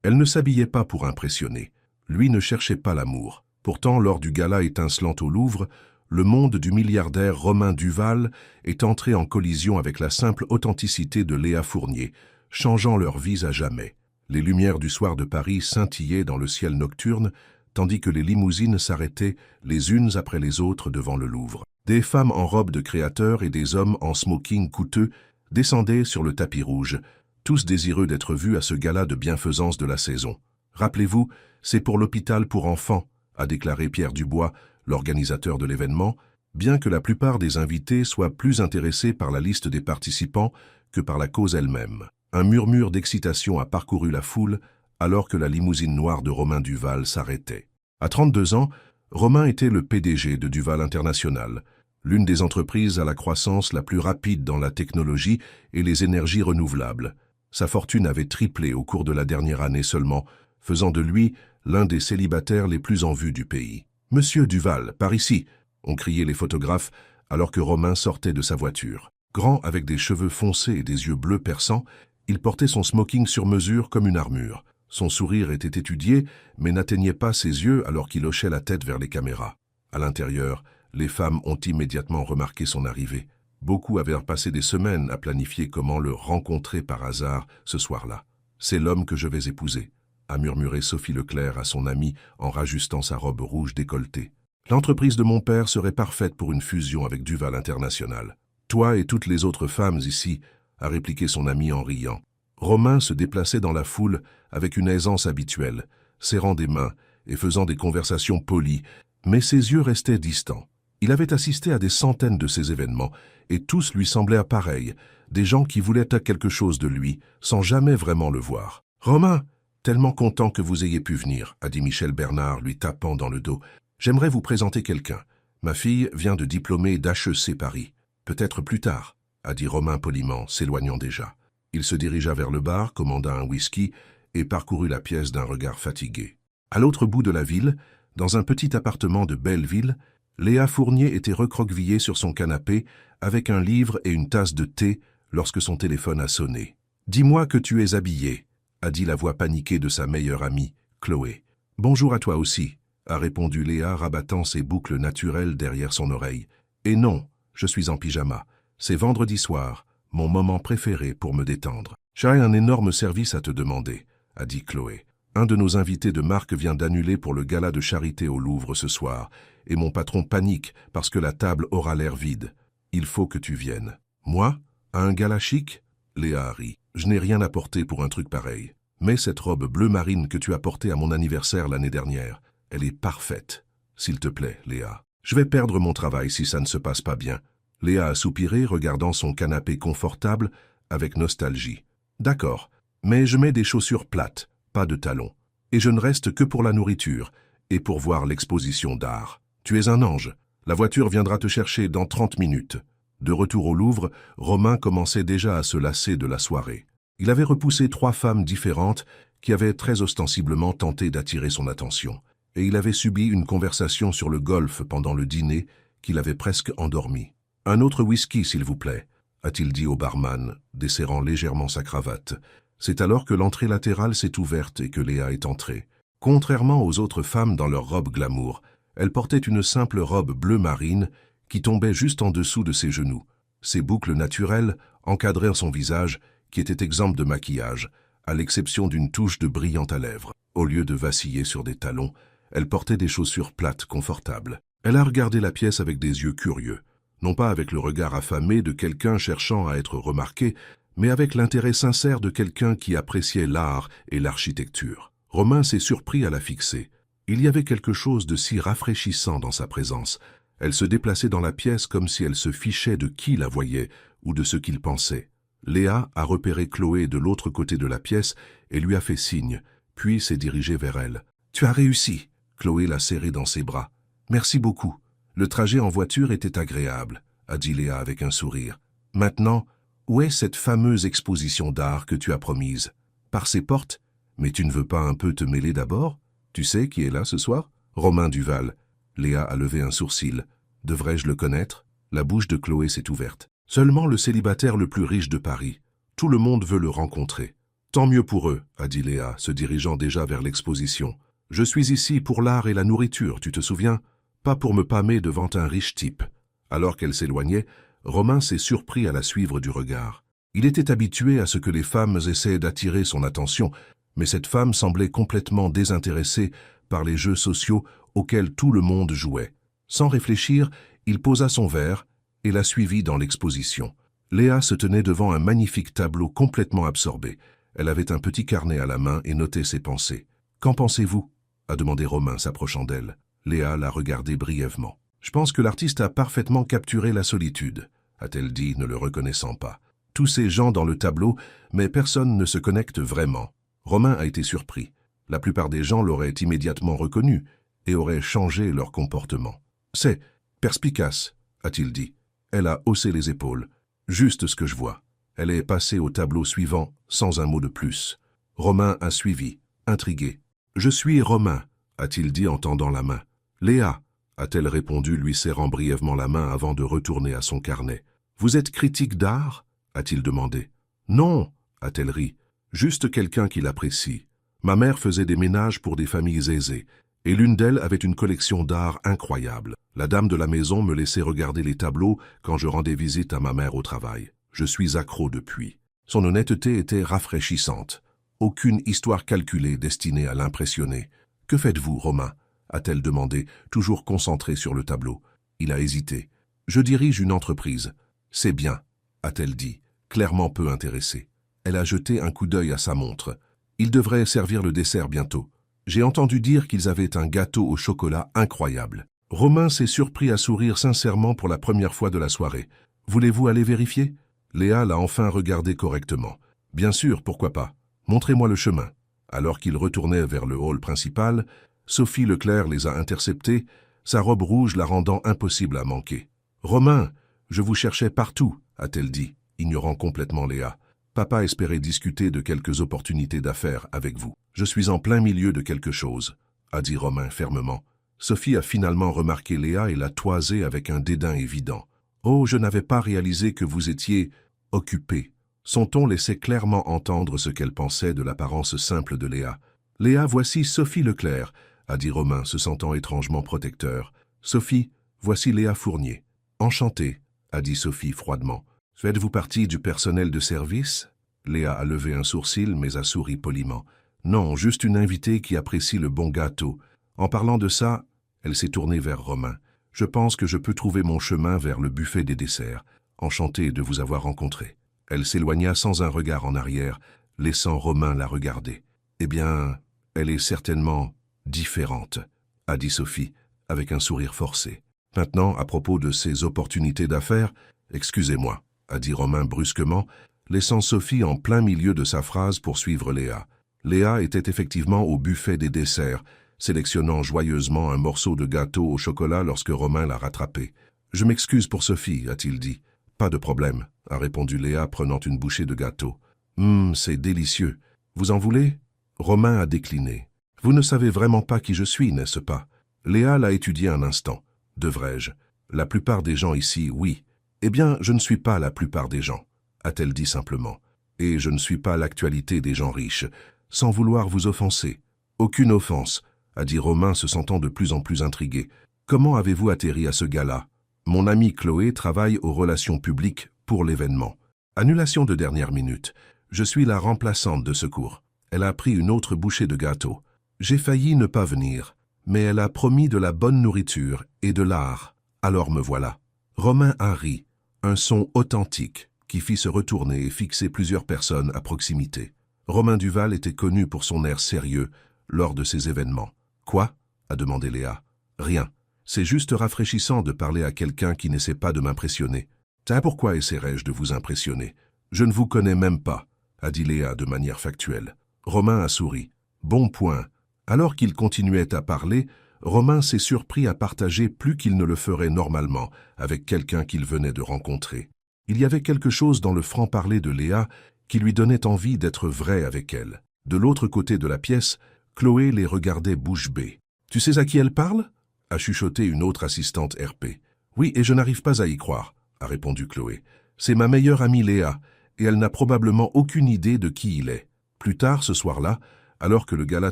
Elle ne s'habillait pas pour impressionner. Lui ne cherchait pas l'amour. Pourtant, lors du gala étincelant au Louvre, le monde du milliardaire Romain Duval est entré en collision avec la simple authenticité de Léa Fournier, changeant leurs vies à jamais. Les lumières du soir de Paris scintillaient dans le ciel nocturne, tandis que les limousines s'arrêtaient les unes après les autres devant le Louvre. Des femmes en robe de créateur et des hommes en smoking coûteux descendaient sur le tapis rouge, tous désireux d'être vus à ce gala de bienfaisance de la saison. « Rappelez-vous, c'est pour l'hôpital pour enfants », a déclaré Pierre Dubois, l'organisateur de l'événement, bien que la plupart des invités soient plus intéressés par la liste des participants que par la cause elle-même. Un murmure d'excitation a parcouru la foule alors que la limousine noire de Romain Duval s'arrêtait. À 32 ans, Romain était le PDG de Duval International, l'une des entreprises à la croissance la plus rapide dans la technologie et les énergies renouvelables. Sa fortune avait triplé au cours de la dernière année seulement, faisant de lui l'un des célibataires les plus en vue du pays. « Monsieur Duval, par ici !» ont crié les photographes alors que Romain sortait de sa voiture. Grand avec des cheveux foncés et des yeux bleus perçants, il portait son smoking sur mesure comme une armure. Son sourire était étudié, mais n'atteignait pas ses yeux alors qu'il hochait la tête vers les caméras. À l'intérieur, les femmes ont immédiatement remarqué son arrivée. Beaucoup avaient passé des semaines à planifier comment le rencontrer par hasard ce soir-là. « C'est l'homme que je vais épouser », a murmuré Sophie Leclerc à son amie en rajustant sa robe rouge décolletée. « L'entreprise de mon père serait parfaite pour une fusion avec Duval International. Toi et toutes les autres femmes ici, » a répliqué son ami en riant. Romain se déplaçait dans la foule avec une aisance habituelle, serrant des mains et faisant des conversations polies, mais ses yeux restaient distants. Il avait assisté à des centaines de ces événements, et tous lui semblaient pareils, des gens qui voulaient quelque chose de lui, sans jamais vraiment le voir. « Romain, tellement content que vous ayez pu venir, » a dit Michel Bernard, lui tapant dans le dos. « J'aimerais vous présenter quelqu'un. Ma fille vient de diplômer d'HEC Paris. Peut-être plus tard, » a dit Romain poliment, s'éloignant déjà. Il se dirigea vers le bar, commanda un whisky et parcourut la pièce d'un regard fatigué. À l'autre bout de la ville, dans un petit appartement de Belleville, Léa Fournier était recroquevillée sur son canapé avec un livre et une tasse de thé lorsque son téléphone a sonné. « Dis-moi que tu es habillée », a dit la voix paniquée de sa meilleure amie, Chloé. « Bonjour à toi aussi », a répondu Léa, rabattant ses boucles naturelles derrière son oreille. « Et non, je suis en pyjama. C'est vendredi soir, mon moment préféré pour me détendre. »« J'ai un énorme service à te demander », a dit Chloé. « Un de nos invités de marque vient d'annuler pour le gala de charité au Louvre ce soir, et mon patron panique parce que la table aura l'air vide. Il faut que tu viennes. »« Moi? À un gala chic ?» Léa rit. « Je n'ai rien apporté pour un truc pareil. Mais cette robe bleu marine que tu as portée à mon anniversaire l'année dernière, elle est parfaite. S'il te plaît, Léa. Je vais perdre mon travail si ça ne se passe pas bien. » Léa a soupiré, regardant son canapé confortable avec nostalgie. « D'accord, mais je mets des chaussures plates, pas de talons. Et je ne reste que pour la nourriture et pour voir l'exposition d'art. Tu es un ange. La voiture viendra te chercher dans 30 minutes. » De retour au Louvre, Romain commençait déjà à se lasser de la soirée. Il avait repoussé 3 femmes différentes qui avaient très ostensiblement tenté d'attirer son attention. Et il avait subi une conversation sur le golf pendant le dîner qui l'avait presque endormi. « Un autre whisky, s'il vous plaît », a-t-il dit au barman, desserrant légèrement sa cravate. C'est alors que l'entrée latérale s'est ouverte et que Léa est entrée. Contrairement aux autres femmes dans leur robe glamour, elle portait une simple robe bleu marine qui tombait juste en dessous de ses genoux. Ses boucles naturelles encadraient son visage qui était exempt de maquillage, à l'exception d'une touche de brillant à lèvres. Au lieu de vaciller sur des talons, elle portait des chaussures plates confortables. Elle a regardé la pièce avec des yeux curieux, non pas avec le regard affamé de quelqu'un cherchant à être remarqué, mais avec l'intérêt sincère de quelqu'un qui appréciait l'art et l'architecture. Romain s'est surpris à la fixer. Il y avait quelque chose de si rafraîchissant dans sa présence. Elle se déplaçait dans la pièce comme si elle se fichait de qui la voyait ou de ce qu'il pensait. Léa a repéré Chloé de l'autre côté de la pièce et lui a fait signe, puis s'est dirigée vers elle. « Tu as réussi !» Chloé l'a serrée dans ses bras. « Merci beaucoup. Le trajet en voiture était agréable, » a dit Léa avec un sourire. « Maintenant, où est cette fameuse exposition d'art que tu as promise? Par ces portes? Mais tu ne veux pas un peu te mêler d'abord? Tu sais qui est là ce soir? Romain Duval. » Léa a levé un sourcil. « Devrais-je le connaître ?» La bouche de Chloé s'est ouverte. « Seulement le célibataire le plus riche de Paris. Tout le monde veut le rencontrer. Tant mieux pour eux, a dit Léa, se dirigeant déjà vers l'exposition. Je suis ici pour l'art et la nourriture, tu te souviens? Pas pour me pâmer devant un riche type. Alors qu'elle s'éloignait, Romain s'est surpris à la suivre du regard. Il était habitué à ce que les femmes essaient d'attirer son attention, mais cette femme semblait complètement désintéressée par les jeux sociaux auxquels tout le monde jouait. Sans réfléchir, il posa son verre et la suivit dans l'exposition. Léa se tenait devant un magnifique tableau complètement absorbé. Elle avait un petit carnet à la main et notait ses pensées. « Qu'en pensez-vous » a demandé Romain, s'approchant d'elle. Léa l'a regardé brièvement. « Je pense que l'artiste a parfaitement capturé la solitude », a-t-elle dit, ne le reconnaissant pas. Tous ces gens dans le tableau, mais personne ne se connecte vraiment. Romain a été surpris. La plupart des gens l'auraient immédiatement reconnu et auraient changé leur comportement. « C'est perspicace », a-t-il dit. Elle a haussé les épaules. « Juste ce que je vois. » Elle est passée au tableau suivant, sans un mot de plus. Romain a suivi, intrigué. « Je suis Romain », a-t-il dit en tendant la main. « Léa », a-t-elle répondu, lui serrant brièvement la main avant de retourner à son carnet. « Vous êtes critique d'art » a-t-il demandé. « Non », a-t-elle ri. « Juste quelqu'un qui l'apprécie. Ma mère faisait des ménages pour des familles aisées, et l'une d'elles avait une collection d'art incroyable. La dame de la maison me laissait regarder les tableaux quand je rendais visite à ma mère au travail. Je suis accro depuis. » Son honnêteté était rafraîchissante. Aucune histoire calculée destinée à l'impressionner. « Que faites-vous, Romain » a-t-elle demandé, toujours concentrée sur le tableau. Il a hésité. « Je dirige une entreprise. »« C'est bien » a-t-elle dit, clairement peu intéressée. Elle a jeté un coup d'œil à sa montre. « Il devrait servir le dessert bientôt. J'ai entendu dire qu'ils avaient un gâteau au chocolat incroyable. » Romain s'est surpris à sourire sincèrement pour la première fois de la soirée. « Voulez-vous aller vérifier » Léa l'a enfin regardé correctement. « Bien sûr, pourquoi pas. Montrez-moi le chemin. » Alors qu'ils retournaient vers le hall principal, Sophie Leclerc les a interceptés, sa robe rouge la rendant impossible à manquer. « Romain, je vous cherchais partout » a-t-elle dit, ignorant complètement Léa. « Papa espérait discuter de quelques opportunités d'affaires avec vous. Je suis en plein milieu de quelque chose » a dit Romain fermement. Sophie a finalement remarqué Léa et l'a toisée avec un dédain évident. « Oh, je n'avais pas réalisé que vous étiez occupée. » Son ton laissait clairement entendre ce qu'elle pensait de l'apparence simple de Léa. « Léa, voici Sophie Leclerc » a dit Romain, se sentant étrangement protecteur. « Sophie, voici Léa Fournier. »« Enchantée » a dit Sophie froidement. « Faites-vous partie du personnel de service ?» Léa a levé un sourcil, mais a souri poliment. « Non, juste une invitée qui apprécie le bon gâteau. En parlant de ça, elle s'est tournée vers Romain. Je pense que je peux trouver mon chemin vers le buffet des desserts. Enchantée de vous avoir rencontré. » Elle s'éloigna sans un regard en arrière, laissant Romain la regarder. « Eh bien, elle est certainement différente, » a dit Sophie, avec un sourire forcé. « Maintenant, à propos de ces opportunités d'affaires, excusez-moi, » a dit Romain brusquement, laissant Sophie en plein milieu de sa phrase pour suivre Léa. Léa était effectivement au buffet des desserts, sélectionnant joyeusement un morceau de gâteau au chocolat lorsque Romain l'a rattrapé. « Je m'excuse pour Sophie, » a-t-il dit. « Pas de problème, » a répondu Léa, prenant une bouchée de gâteau. « C'est délicieux. Vous en voulez ?» Romain a décliné. « Vous ne savez vraiment pas qui je suis, n'est-ce pas ?» Léa l'a étudié un instant. « Devrais-je ? La plupart des gens ici, oui. Eh bien, je ne suis pas la plupart des gens, » a-t-elle dit simplement. « Et je ne suis pas l'actualité des gens riches, sans vouloir vous offenser. »« Aucune offense, » a dit Romain, se sentant de plus en plus intrigué. « Comment avez-vous atterri à ce gala ?»« Mon amie Chloé travaille aux relations publiques pour l'événement. Annulation de dernière minute. Je suis la remplaçante de secours. » Elle a pris une autre bouchée de gâteau. « J'ai failli ne pas venir, mais elle a promis de la bonne nourriture et de l'art. Alors me voilà. » Romain a ri, un son authentique qui fit se retourner et fixer plusieurs personnes à proximité. Romain Duval était connu pour son air sérieux lors de ces événements. « Quoi ?» a demandé Léa. « Rien. C'est juste rafraîchissant de parler à quelqu'un qui n'essaie pas de m'impressionner. »« Tiens, pourquoi essaierais-je de vous impressionner ? Je ne vous connais même pas, » a dit Léa de manière factuelle. Romain a souri. « Bon point. » Alors qu'il continuait à parler, Romain s'est surpris à partager plus qu'il ne le ferait normalement avec quelqu'un qu'il venait de rencontrer. Il y avait quelque chose dans le franc-parler de Léa qui lui donnait envie d'être vrai avec elle. De l'autre côté de la pièce, Chloé les regardait bouche bée. « Tu sais à qui elle parle ?» a chuchoté une autre assistante RP. « Oui, et je n'arrive pas à y croire, » a répondu Chloé. « C'est ma meilleure amie Léa, et elle n'a probablement aucune idée de qui il est. » Plus tard ce soir-là, alors que le gala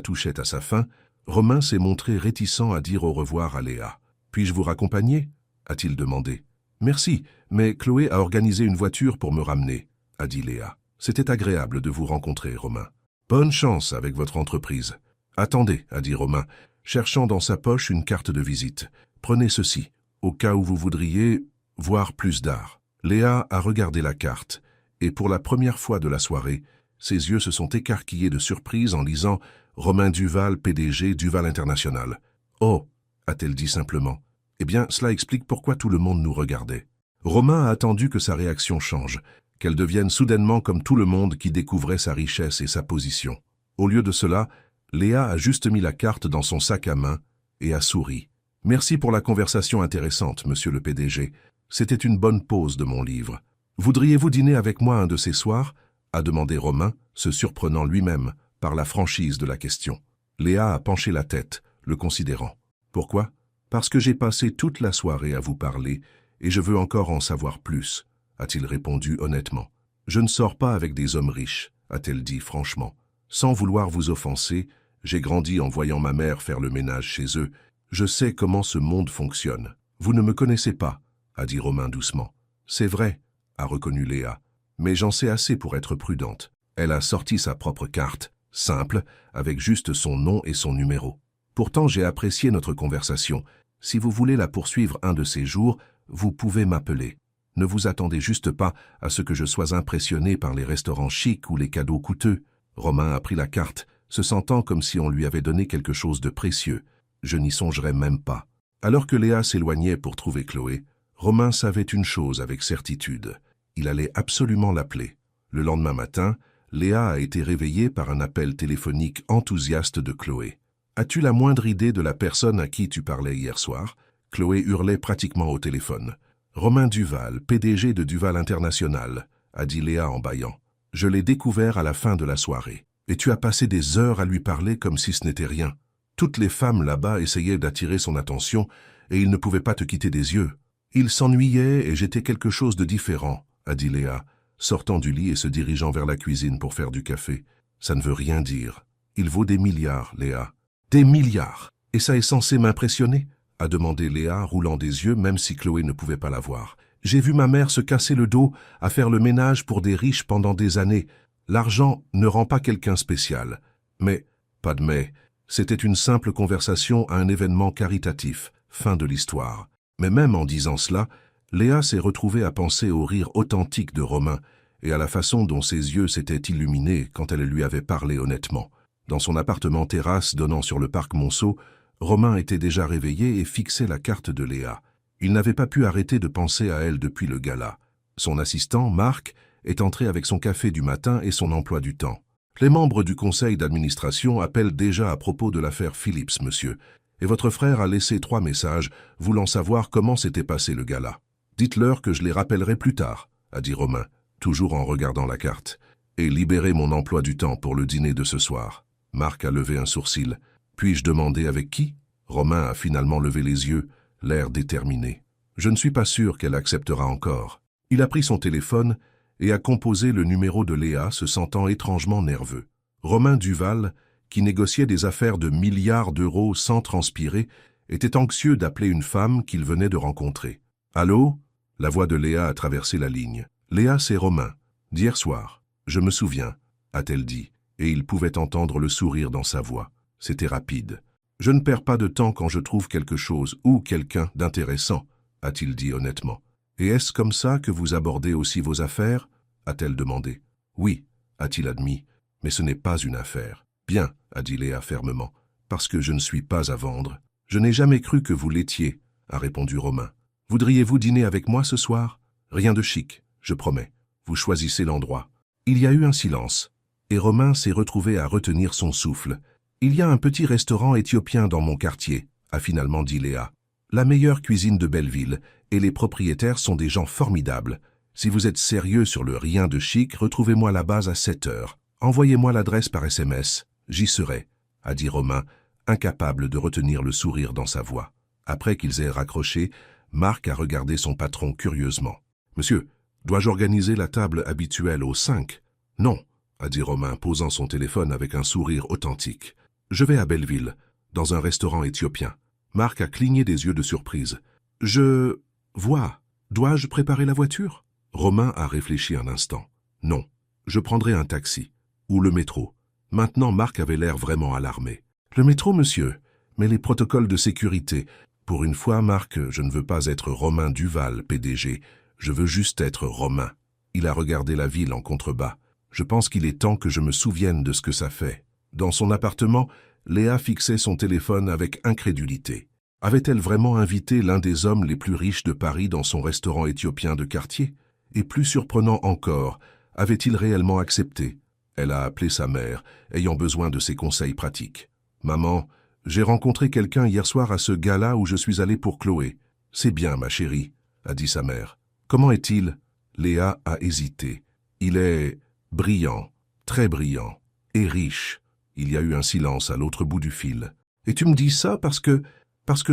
touchait à sa fin, Romain s'est montré réticent à dire au revoir à Léa. « Puis-je vous raccompagner » a-t-il demandé. « Merci, mais Chloé a organisé une voiture pour me ramener » a dit Léa. « C'était agréable de vous rencontrer, Romain. Bonne chance avec votre entreprise. »« Attendez, » a dit Romain, cherchant dans sa poche une carte de visite. « Prenez ceci, au cas où vous voudriez voir plus d'art. » Léa a regardé la carte, et pour la première fois de la soirée, ses yeux se sont écarquillés de surprise en lisant « Romain Duval, PDG, Duval International ». « Oh » a-t-elle dit simplement. « Eh bien, cela explique pourquoi tout le monde nous regardait. » Romain a attendu que sa réaction change, qu'elle devienne soudainement comme tout le monde qui découvrait sa richesse et sa position. Au lieu de cela, Léa a juste mis la carte dans son sac à main et a souri. « Merci pour la conversation intéressante, monsieur le PDG. C'était une bonne pause de mon livre. Voudriez-vous dîner avec moi un de ces soirs ?» a demandé Romain, se surprenant lui-même par la franchise de la question. Léa a penché la tête, le considérant. « Pourquoi ? Parce que j'ai passé toute la soirée à vous parler et je veux encore en savoir plus, » a-t-il répondu honnêtement. « Je ne sors pas avec des hommes riches, » a-t-elle dit franchement. « Sans vouloir vous offenser, j'ai grandi en voyant ma mère faire le ménage chez eux. Je sais comment ce monde fonctionne. Vous ne me connaissez pas, » a dit Romain doucement. « C'est vrai, » a reconnu Léa, « mais j'en sais assez pour être prudente. » Elle a sorti sa propre carte, simple, avec juste son nom et son numéro. « Pourtant, j'ai apprécié notre conversation. Si vous voulez la poursuivre un de ces jours, vous pouvez m'appeler. Ne vous attendez juste pas à ce que je sois impressionné par les restaurants chics ou les cadeaux coûteux. » Romain a pris la carte, se sentant comme si on lui avait donné quelque chose de précieux. Je n'y songerais même pas. Alors que Léa s'éloignait pour trouver Chloé, Romain savait une chose avec certitude. Il allait absolument l'appeler. Le lendemain matin, Léa a été réveillée par un appel téléphonique enthousiaste de Chloé. « As-tu la moindre idée de la personne à qui tu parlais hier soir ?» Chloé hurlait pratiquement au téléphone. « Romain Duval, PDG de Duval International » a dit Léa en bâillant. « Je l'ai découvert à la fin de la soirée. Et tu as passé des heures à lui parler comme si ce n'était rien. Toutes les femmes là-bas essayaient d'attirer son attention et il ne pouvait pas te quitter des yeux. Il s'ennuyait et j'étais quelque chose de différent, » a dit Léa, sortant du lit et se dirigeant vers la cuisine pour faire du café. « Ça ne veut rien dire. Il vaut des milliards, Léa. »« Des milliards. Et ça est censé m'impressionner ?» a demandé Léa, roulant des yeux, même si Chloé ne pouvait pas la voir. « J'ai vu ma mère se casser le dos à faire le ménage pour des riches pendant des années. L'argent ne rend pas quelqu'un spécial. Mais, pas de mais, c'était une simple conversation à un événement caritatif. Fin de l'histoire. » Mais même en disant cela, Léa s'est retrouvée à penser au rire authentique de Romain et à la façon dont ses yeux s'étaient illuminés quand elle lui avait parlé honnêtement. Dans son appartement terrasse donnant sur le parc Monceau, Romain était déjà réveillé et fixait la carte de Léa. Il n'avait pas pu arrêter de penser à elle depuis le gala. Son assistant, Marc, est entré avec son café du matin et son emploi du temps. « Les membres du conseil d'administration appellent déjà à propos de l'affaire Phillips, monsieur. Et votre frère a laissé 3 messages voulant savoir comment s'était passé le gala. Dites-leur que je les rappellerai plus tard, » a dit Romain, toujours en regardant la carte. « Et libérez mon emploi du temps pour le dîner de ce soir. » Marc a levé un sourcil. « Puis-je demander avec qui ?» Romain a finalement levé les yeux, l'air déterminé. « Je ne suis pas sûr qu'elle acceptera encore. » Il a pris son téléphone et a composé le numéro de Léa, se sentant étrangement nerveux. Romain Duval, qui négociait des affaires de milliards d'euros sans transpirer, était anxieux d'appeler une femme qu'il venait de rencontrer. « Allô ?» La voix de Léa a traversé la ligne. « Léa, c'est Romain. D'hier soir. Je me souviens, » a-t-elle dit, et il pouvait entendre le sourire dans sa voix. C'était rapide. « Je ne perds pas de temps quand je trouve quelque chose ou quelqu'un d'intéressant, » a-t-il dit honnêtement. « Et est-ce comme ça que vous abordez aussi vos affaires ?» a-t-elle demandé. « Oui, » a-t-il admis, « mais ce n'est pas une affaire. »« Bien, » a dit Léa fermement, « parce que je ne suis pas à vendre. »« Je n'ai jamais cru que vous l'étiez, » a répondu Romain. « Voudriez-vous dîner avec moi ce soir ? Rien de chic, je promets. Vous choisissez l'endroit. » Il y a eu un silence, et Romain s'est retrouvé à retenir son souffle. « Il y a un petit restaurant éthiopien dans mon quartier, » a finalement dit Léa. « La meilleure cuisine de Belleville, et les propriétaires sont des gens formidables. Si vous êtes sérieux sur le rien de chic, retrouvez-moi là-bas à 7 heures. Envoyez-moi l'adresse par SMS. J'y serai, » a dit Romain, incapable de retenir le sourire dans sa voix. Après qu'ils aient raccroché, Marc a regardé son patron curieusement. « Monsieur, dois-je organiser la table habituelle aux 5 ?»« Non, » a dit Romain, posant son téléphone avec un sourire authentique. Je vais à Belleville, dans un restaurant éthiopien. Marc a cligné des yeux de surprise. Je vois. Dois-je préparer la voiture? Romain a réfléchi un instant. Non, je prendrai un taxi. Ou le métro. Maintenant, Marc avait l'air vraiment alarmé. Le métro, monsieur? Mais les protocoles de sécurité. Pour une fois, Marc, je ne veux pas être Romain Duval, PDG. Je veux juste être Romain. Il a regardé la ville en contrebas. Je pense qu'il est temps que je me souvienne de ce que ça fait. Dans son appartement, Léa fixait son téléphone avec incrédulité. Avait-elle vraiment invité l'un des hommes les plus riches de Paris dans son restaurant éthiopien de quartier? Et plus surprenant encore, avait-il réellement accepté? Elle a appelé sa mère, ayant besoin de ses conseils pratiques. « Maman, j'ai rencontré quelqu'un hier soir à ce gala où je suis allé pour Chloé. C'est bien, ma chérie, a dit sa mère. Comment est-il? Léa a hésité. Il est brillant, très brillant, et riche. Il y a eu un silence à l'autre bout du fil. Et tu me dis ça parce que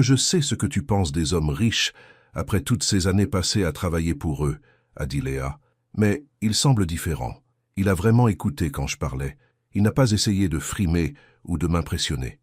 je sais ce que tu penses des hommes riches après toutes ces années passées à travailler pour eux, a dit Léa. Mais il semble différent. Il a vraiment écouté quand je parlais. Il n'a pas essayé de frimer ou de m'impressionner.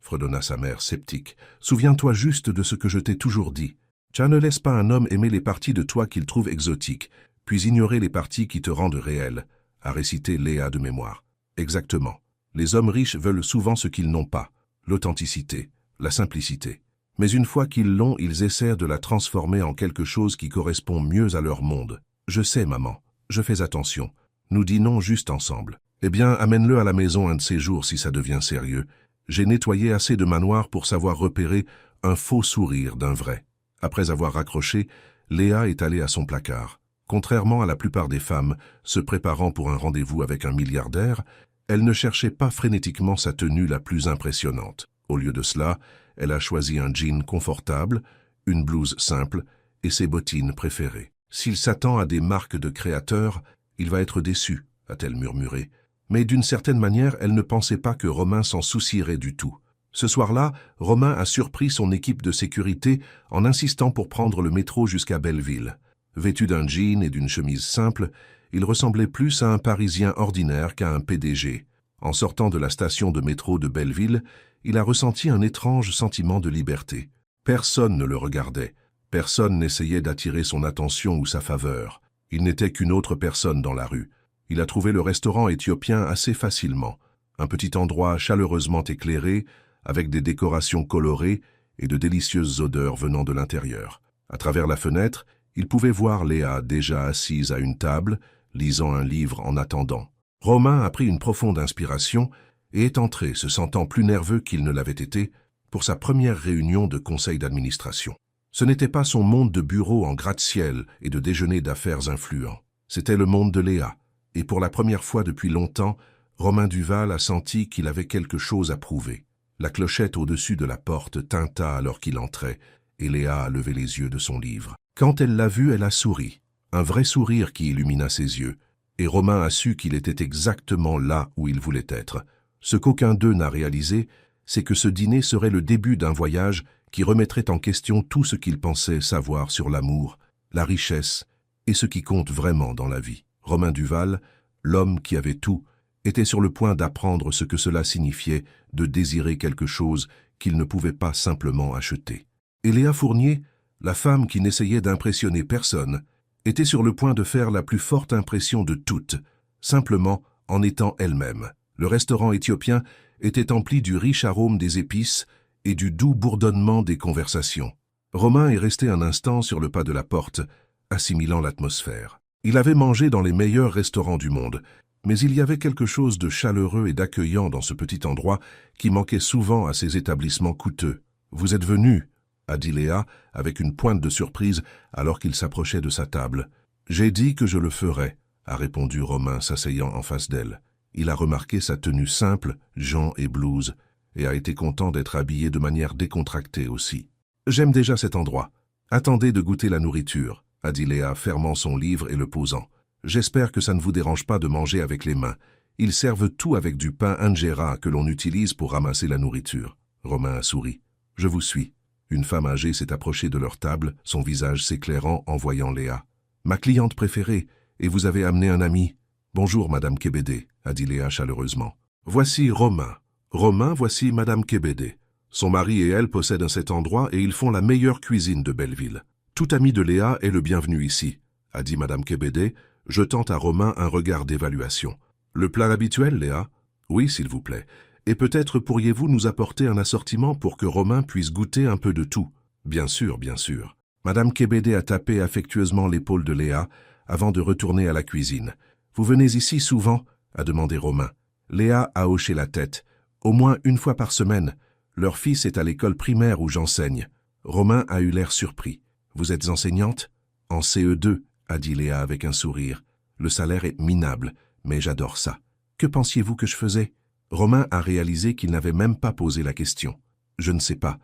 Fredonna sa mère, sceptique. Souviens-toi juste de ce que je t'ai toujours dit. Tu ne laisses pas un homme aimer les parties de toi qu'il trouve exotiques, puis ignorer les parties qui te rendent réelles, a récité Léa de mémoire. Exactement. Les hommes riches veulent souvent ce qu'ils n'ont pas, l'authenticité, la simplicité. Mais une fois qu'ils l'ont, ils essaient de la transformer en quelque chose qui correspond mieux à leur monde. Je sais, maman, je fais attention. Nous dînons juste ensemble. Eh bien, amène-le à la maison un de ces jours si ça devient sérieux. J'ai nettoyé assez de manoirs pour savoir repérer un faux sourire d'un vrai. Après avoir raccroché, Léa est allée à son placard. Contrairement à la plupart des femmes se préparant pour un rendez-vous avec un milliardaire, elle ne cherchait pas frénétiquement sa tenue la plus impressionnante. Au lieu de cela, elle a choisi un jean confortable, une blouse simple et ses bottines préférées. S'il s'attend à des marques de créateurs, il va être déçu, a-t-elle murmuré. Mais d'une certaine manière, elle ne pensait pas que Romain s'en soucierait du tout. Ce soir-là, Romain a surpris son équipe de sécurité en insistant pour prendre le métro jusqu'à Belleville. Vêtu d'un jean et d'une chemise simple, il ressemblait plus à un Parisien ordinaire qu'à un PDG. En sortant de la station de métro de Belleville, il a ressenti un étrange sentiment de liberté. Personne ne le regardait. Personne n'essayait d'attirer son attention ou sa faveur. Il n'était qu'une autre personne dans la rue. Il a trouvé le restaurant éthiopien assez facilement. Un petit endroit chaleureusement éclairé, avec des décorations colorées et de délicieuses odeurs venant de l'intérieur. À travers la fenêtre, il pouvait voir Léa déjà assise à une table, lisant un livre en attendant. Romain a pris une profonde inspiration et est entré, se sentant plus nerveux qu'il ne l'avait été, pour sa première réunion de conseil d'administration. Ce n'était pas son monde de bureau en gratte-ciel et de déjeuner d'affaires influents. C'était le monde de Léa. Et pour la première fois depuis longtemps, Romain Duval a senti qu'il avait quelque chose à prouver. La clochette au-dessus de la porte tinta alors qu'il entrait, et Léa a levé les yeux de son livre. Quand elle l'a vu, elle a souri. Un vrai sourire qui illumina ses yeux. Et Romain a su qu'il était exactement là où il voulait être. Ce qu'aucun d'eux n'a réalisé, c'est que ce dîner serait le début d'un voyage qui remettrait en question tout ce qu'il pensait savoir sur l'amour, la richesse et ce qui compte vraiment dans la vie. Romain Duval, l'homme qui avait tout, était sur le point d'apprendre ce que cela signifiait de désirer quelque chose qu'il ne pouvait pas simplement acheter. Et Léa Fournier, la femme qui n'essayait d'impressionner personne, était sur le point de faire la plus forte impression de toutes, simplement en étant elle-même. Le restaurant éthiopien était empli du riche arôme des épices et du doux bourdonnement des conversations. Romain est resté un instant sur le pas de la porte, assimilant l'atmosphère. Il avait mangé dans les meilleurs restaurants du monde, mais il y avait quelque chose de chaleureux et d'accueillant dans ce petit endroit qui manquait souvent à ces établissements coûteux. « Vous êtes venu ?» a dit Léa avec une pointe de surprise alors qu'il s'approchait de sa table. « J'ai dit que je le ferais », a répondu Romain s'asseyant en face d'elle. Il a remarqué sa tenue simple, jean et blouse, et a été content d'être habillé de manière décontractée aussi. « J'aime déjà cet endroit. Attendez de goûter la nourriture », a dit Léa, fermant son livre et le posant. « J'espère que ça ne vous dérange pas de manger avec les mains. Ils servent tout avec du pain injera que l'on utilise pour ramasser la nourriture. » Romain a souri. « Je vous suis. » Une femme âgée s'est approchée de leur table, son visage s'éclairant en voyant Léa. « Ma cliente préférée, et vous avez amené un ami. » Bonjour, Madame Kébédé, a dit Léa chaleureusement. Voici Romain. Romain, voici Madame Kébédé. Son mari et elle possèdent cet endroit et ils font la meilleure cuisine de Belleville. Tout ami de Léa est le bienvenu ici, a dit Madame Kébédé, jetant à Romain un regard d'évaluation. Le plat habituel, Léa? Oui, s'il vous plaît. Et peut-être pourriez-vous nous apporter un assortiment pour que Romain puisse goûter un peu de tout? Bien sûr, bien sûr. Madame Kébédé a tapé affectueusement l'épaule de Léa avant de retourner à la cuisine. Vous venez ici souvent? A demandé Romain. Léa a hoché la tête. Au moins une fois par semaine. Leur fils est à l'école primaire où j'enseigne. Romain a eu l'air surpris. Vous êtes enseignante? En CE2, a dit Léa avec un sourire. Le salaire est minable, mais j'adore ça. Que pensiez-vous que je faisais? Romain a réalisé qu'il n'avait même pas posé la question. Je ne sais pas.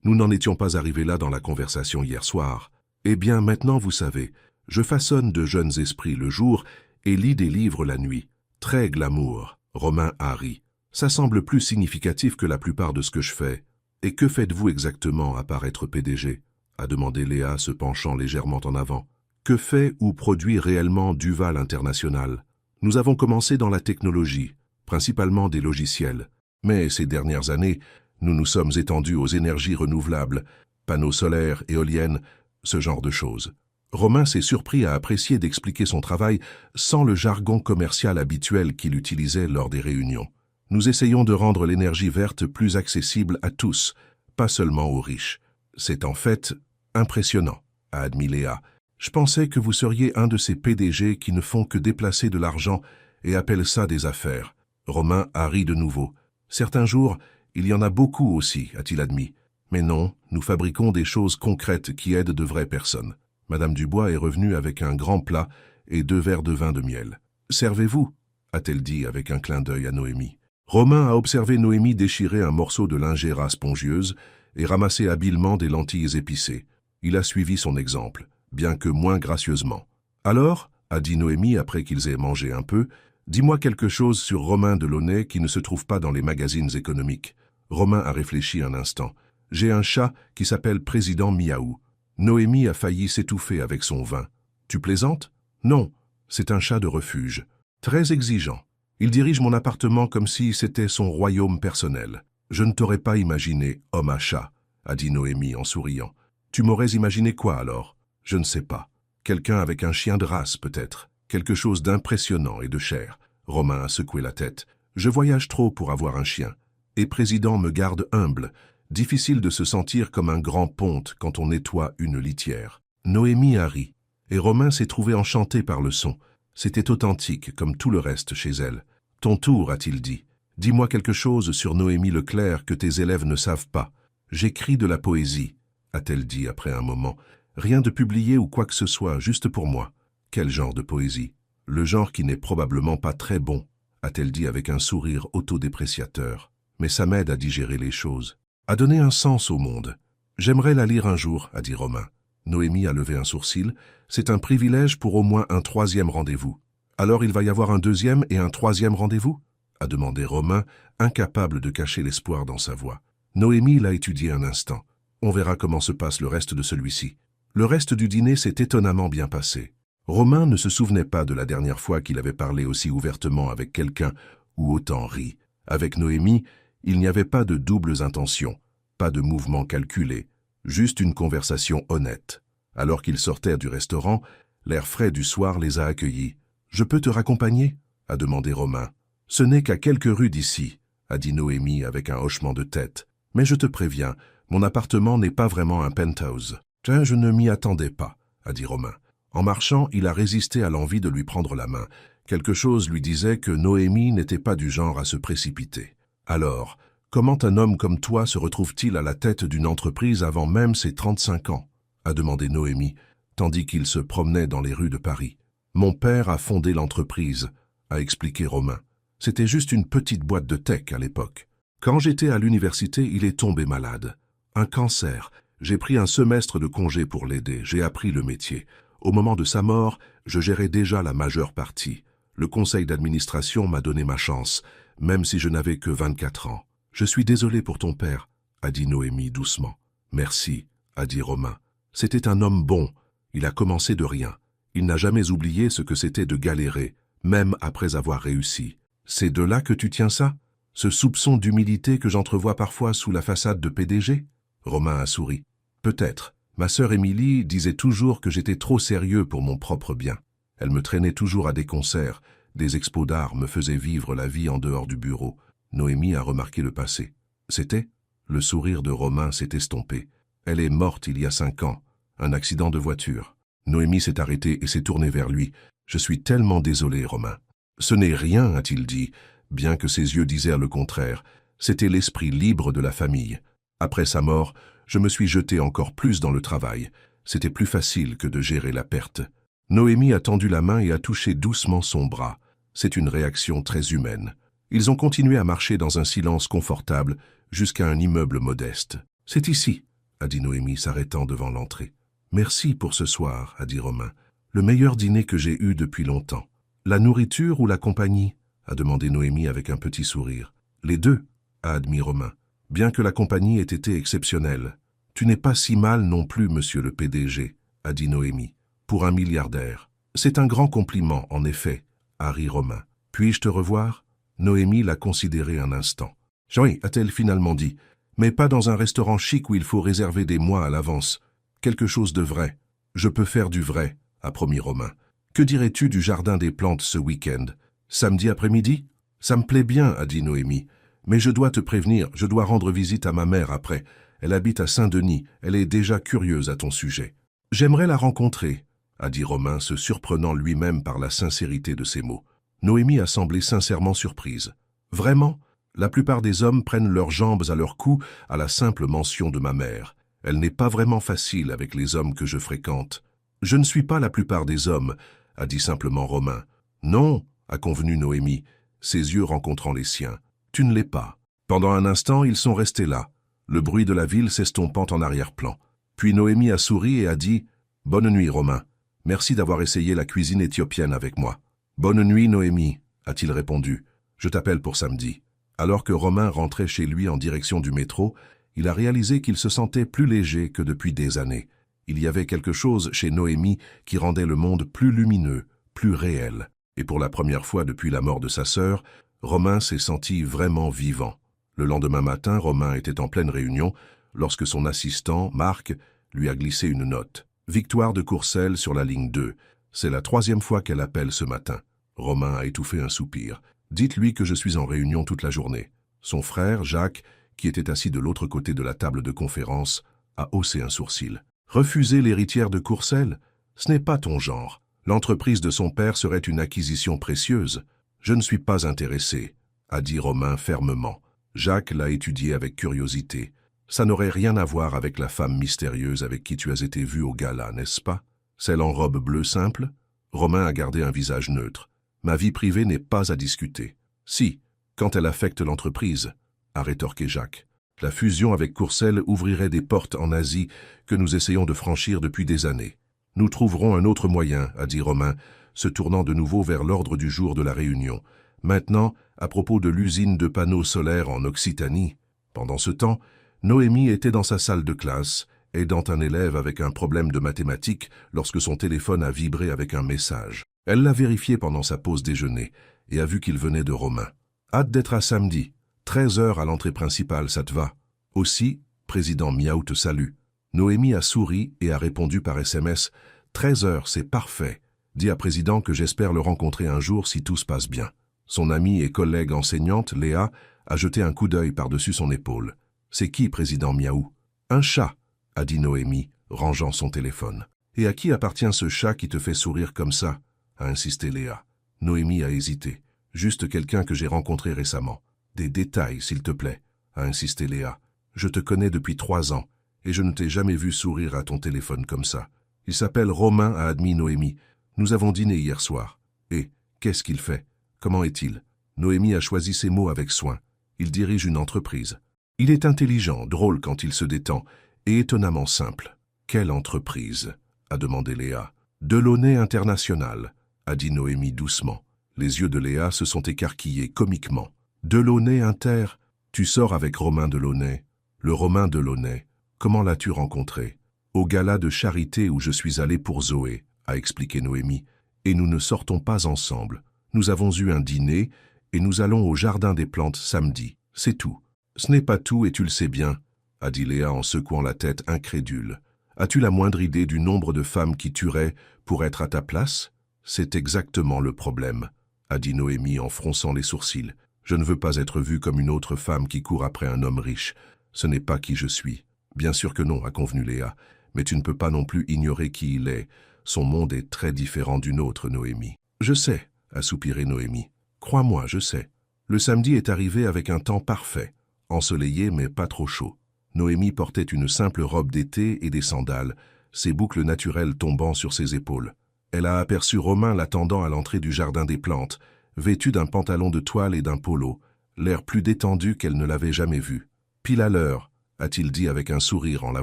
Nous n'en étions pas arrivés là dans la conversation hier soir. Eh bien, maintenant vous savez, je façonne de jeunes esprits le jour et lis des livres la nuit. Très glamour. Romain a ri. Ça semble plus significatif que la plupart de ce que je fais. Et que faites-vous exactement à part être PDG? A demandé Léa se penchant légèrement en avant. Que fait ou produit réellement Duval International? Nous avons commencé dans la technologie, principalement des logiciels. Mais ces dernières années, nous nous sommes étendus aux énergies renouvelables, panneaux solaires, éoliennes, ce genre de choses. Romain s'est surpris à apprécier d'expliquer son travail sans le jargon commercial habituel qu'il utilisait lors des réunions. Nous essayons de rendre l'énergie verte plus accessible à tous, pas seulement aux riches. C'est en fait impressionnant, a admis Léa. Je pensais que vous seriez un de ces PDG qui ne font que déplacer de l'argent et appellent ça des affaires. Romain a ri de nouveau. Certains jours, il y en a beaucoup aussi, a-t-il admis. Mais non, nous fabriquons des choses concrètes qui aident de vraies personnes. Madame Dubois est revenue avec un grand plat et 2 verres de vin de miel. « Servez-vous » a-t-elle dit avec un clin d'œil à Noémie. Romain a observé Noémie déchirer un morceau de lingère spongieuse et ramasser habilement des lentilles épicées. Il a suivi son exemple, bien que moins gracieusement. « Alors, a dit Noémie après qu'ils aient mangé un peu, dis-moi quelque chose sur Romain Delaunay qui ne se trouve pas dans les magazines économiques. » Romain a réfléchi un instant. « J'ai un chat qui s'appelle Président Miaou. » Noémie a failli s'étouffer avec son vin. « Tu plaisantes? » ?»« Non, c'est un chat de refuge. Très exigeant. Il dirige mon appartement comme si c'était son royaume personnel. Je ne t'aurais pas imaginé homme à chat, a dit Noémie en souriant. Tu m'aurais imaginé quoi alors? Je ne sais pas. Quelqu'un avec un chien de race peut-être. Quelque chose d'impressionnant et de cher. Romain a secoué la tête. Je voyage trop pour avoir un chien. Et président me garde humble. Difficile de se sentir comme un grand ponte quand on nettoie une litière. Noémie a ri. Et Romain s'est trouvé enchanté par le son. C'était authentique, comme tout le reste chez elle. « Ton tour, a-t-il dit. Dis-moi quelque chose sur Noémie Leclerc que tes élèves ne savent pas. J'écris de la poésie, a-t-elle dit après un moment. Rien de publié ou quoi que ce soit, juste pour moi. Quel genre de poésie? Le genre qui n'est probablement pas très bon, a-t-elle dit avec un sourire autodépréciateur. Mais ça m'aide à digérer les choses, à donner un sens au monde. J'aimerais la lire un jour, a dit Romain. Noémie a levé un sourcil. C'est un privilège pour au moins un 3e rendez-vous. Alors il va y avoir un 2e et un 3e rendez-vous? A demandé Romain, incapable de cacher l'espoir dans sa voix. Noémie l'a étudié un instant. On verra comment se passe le reste de celui-ci. Le reste du dîner s'est étonnamment bien passé. Romain ne se souvenait pas de la dernière fois qu'il avait parlé aussi ouvertement avec quelqu'un ou autant ri. Avec Noémie, il n'y avait pas de doubles intentions, pas de mouvements calculés, juste une conversation honnête. Alors qu'ils sortaient du restaurant, l'air frais du soir les a accueillis. « Je peux te raccompagner » a demandé Romain. « Ce n'est qu'à quelques rues d'ici » a dit Noémie avec un hochement de tête. « Mais je te préviens, mon appartement n'est pas vraiment un penthouse. »« Tiens, je ne m'y attendais pas » a dit Romain. En marchant, il a résisté à l'envie de lui prendre la main. Quelque chose lui disait que Noémie n'était pas du genre à se précipiter. Alors, comment un homme comme toi se retrouve-t-il à la tête d'une entreprise avant même ses 35 ans a demandé Noémie, tandis qu'il se promenait dans les rues de Paris. Mon père a fondé l'entreprise, a expliqué Romain. C'était juste une petite boîte de tech à l'époque. Quand j'étais à l'université, il est tombé malade. Un cancer. J'ai pris un semestre de congé pour l'aider. J'ai appris le métier. Au moment de sa mort, je gérais déjà la majeure partie. Le conseil d'administration m'a donné ma chance, même si je n'avais que 24 ans. Je suis désolé pour ton père, a dit Noémie doucement. Merci, a dit Romain. C'était un homme bon. Il a commencé de rien. Il n'a jamais oublié ce que c'était de galérer, même après avoir réussi. C'est de là que tu tiens ça? Ce soupçon d'humilité que j'entrevois parfois sous la façade de PDG? Romain a souri. Peut-être. Ma sœur Émilie disait toujours que j'étais trop sérieux pour mon propre bien. Elle me traînait toujours à des concerts, des expos d'art me faisaient vivre la vie en dehors du bureau. Noémie a remarqué le passé. C'était? Le sourire de Romain s'est estompé. Elle est morte il y a 5 ans. Un accident de voiture. Noémie s'est arrêtée et s'est tournée vers lui. Je suis tellement désolé, Romain. Ce n'est rien, a-t-il dit, bien que ses yeux disaient le contraire. C'était l'esprit libre de la famille. Après sa mort, je me suis jeté encore plus dans le travail. C'était plus facile que de gérer la perte. Noémie a tendu la main et a touché doucement son bras. C'est une réaction très humaine. Ils ont continué à marcher dans un silence confortable jusqu'à un immeuble modeste. « C'est ici », a dit Noémie s'arrêtant devant l'entrée. « Merci pour ce soir », a dit Romain. « Le meilleur dîner que j'ai eu depuis longtemps. »« La nourriture ou la compagnie ?» a demandé Noémie avec un petit sourire. « Les deux », a admis Romain. « Bien que la compagnie ait été exceptionnelle. »« Tu n'es pas si mal non plus, monsieur le PDG », a dit Noémie. « Pour un milliardaire. »« C'est un grand compliment, en effet, » a ri Romain. « Puis-je te revoir ?» Noémie l'a considéré un instant. « Oui, a-t-elle finalement dit, mais pas dans un restaurant chic où il faut réserver des mois à l'avance. Quelque chose de vrai. Je peux faire du vrai, a promis Romain. Que dirais-tu du jardin des plantes ce week-end? Samedi après-midi? Ça me plaît bien, a dit Noémie. Mais je dois te prévenir, je dois rendre visite à ma mère après. Elle habite à Saint-Denis, elle est déjà curieuse à ton sujet. J'aimerais la rencontrer, a dit Romain, se surprenant lui-même par la sincérité de ses mots. Noémie a semblé sincèrement surprise. Vraiment? La plupart des hommes prennent leurs jambes à leur cou à la simple mention de ma mère. Elle n'est pas vraiment facile avec les hommes que je fréquente. Je ne suis pas la plupart des hommes, a dit simplement Romain. Non, a convenu Noémie, ses yeux rencontrant les siens. Tu ne l'es pas. Pendant un instant, ils sont restés là, le bruit de la ville s'estompant en arrière-plan. Puis Noémie a souri et a dit « Bonne nuit, Romain. Merci d'avoir essayé la cuisine éthiopienne avec moi. »« Bonne nuit, Noémie, a-t-il répondu. Je t'appelle pour samedi. » Alors que Romain rentrait chez lui en direction du métro, il a réalisé qu'il se sentait plus léger que depuis des années. Il y avait quelque chose chez Noémie qui rendait le monde plus lumineux, plus réel. Et pour la première fois depuis la mort de sa sœur, Romain s'est senti vraiment vivant. Le lendemain matin, Romain était en pleine réunion lorsque son assistant, Marc, lui a glissé une note. Victoire de Courcelles sur la ligne 2. C'est la 3e fois qu'elle appelle ce matin. Romain a étouffé un soupir. Dites-lui que je suis en réunion toute la journée. Son frère, Jacques, qui était assis de l'autre côté de la table de conférence, a haussé un sourcil. Refuser l'héritière de Courcelles? Ce n'est pas ton genre. L'entreprise de son père serait une acquisition précieuse. Je ne suis pas intéressé, a dit Romain fermement. Jacques l'a étudié avec curiosité. Ça n'aurait rien à voir avec la femme mystérieuse avec qui tu as été vu au gala, n'est-ce pas? Celle en robe bleue simple? Romain a gardé un visage neutre. Ma vie privée n'est pas à discuter. Si, quand elle affecte l'entreprise, a rétorqué Jacques. La fusion avec Courcelles ouvrirait des portes en Asie que nous essayons de franchir depuis des années. Nous trouverons un autre moyen, a dit Romain, se tournant de nouveau vers l'ordre du jour de la réunion. Maintenant, à propos de l'usine de panneaux solaires en Occitanie. Pendant ce temps, Noémie était dans sa salle de classe, aidant un élève avec un problème de mathématiques lorsque son téléphone a vibré avec un message. Elle l'a vérifié pendant sa pause déjeuner et a vu qu'il venait de Romain. « Hâte d'être à samedi. 13h à l'entrée principale, ça te va? Aussi, président Miaou te salue. » Noémie a souri et a répondu par SMS « 13h, c'est parfait. Dis à président que j'espère le rencontrer un jour si tout se passe bien. » Son amie et collègue enseignante, Léa, a jeté un coup d'œil par-dessus son épaule. « C'est qui, président Miaou? »« Un chat, » a dit Noémie, rangeant son téléphone. « Et à qui appartient ce chat qui te fait sourire comme ça ?» a insisté Léa. Noémie a hésité. « Juste quelqu'un que j'ai rencontré récemment. »« Des détails, s'il te plaît, » a insisté Léa. « Je te connais depuis 3 ans, et je ne t'ai jamais vu sourire à ton téléphone comme ça. Il s'appelle Romain, a admis Noémie. Nous avons dîné hier soir. Et, qu'est-ce qu'il fait? Comment est-il? » Noémie a choisi ses mots avec soin. Il dirige une entreprise. Il est intelligent, drôle quand il se détend, et étonnamment simple. « Quelle entreprise ?» a demandé Léa. « Delaunay International », a dit Noémie doucement. Les yeux de Léa se sont écarquillés comiquement. « Delaunay Inter, tu sors avec Romain Delaunay. Le Romain Delaunay, comment l'as-tu rencontré? » « Au gala de charité où je suis allé pour Zoé, » a expliqué Noémie. « Et nous ne sortons pas ensemble. Nous avons eu un dîner et nous allons au jardin des plantes samedi. C'est tout. Ce n'est pas tout et tu le sais bien, a dit Léa en secouant la tête incrédule. As-tu la moindre idée du nombre de femmes qui tueraient pour être à ta place? C'est exactement le problème, a dit Noémie en fronçant les sourcils. Je ne veux pas être vue comme une autre femme qui court après un homme riche. Ce n'est pas qui je suis. Bien sûr que non, a convenu Léa, mais tu ne peux pas non plus ignorer qui il est. Son monde est très différent du nôtre, Noémie. Je sais, a soupiré Noémie. Crois-moi, je sais. Le samedi est arrivé avec un temps parfait, ensoleillé mais pas trop chaud. Noémie portait une simple robe d'été et des sandales, ses boucles naturelles tombant sur ses épaules. Elle a aperçu Romain l'attendant à l'entrée du jardin des plantes, vêtu d'un pantalon de toile et d'un polo, l'air plus détendu qu'elle ne l'avait jamais vu. Pile à l'heure, a-t-il dit avec un sourire en la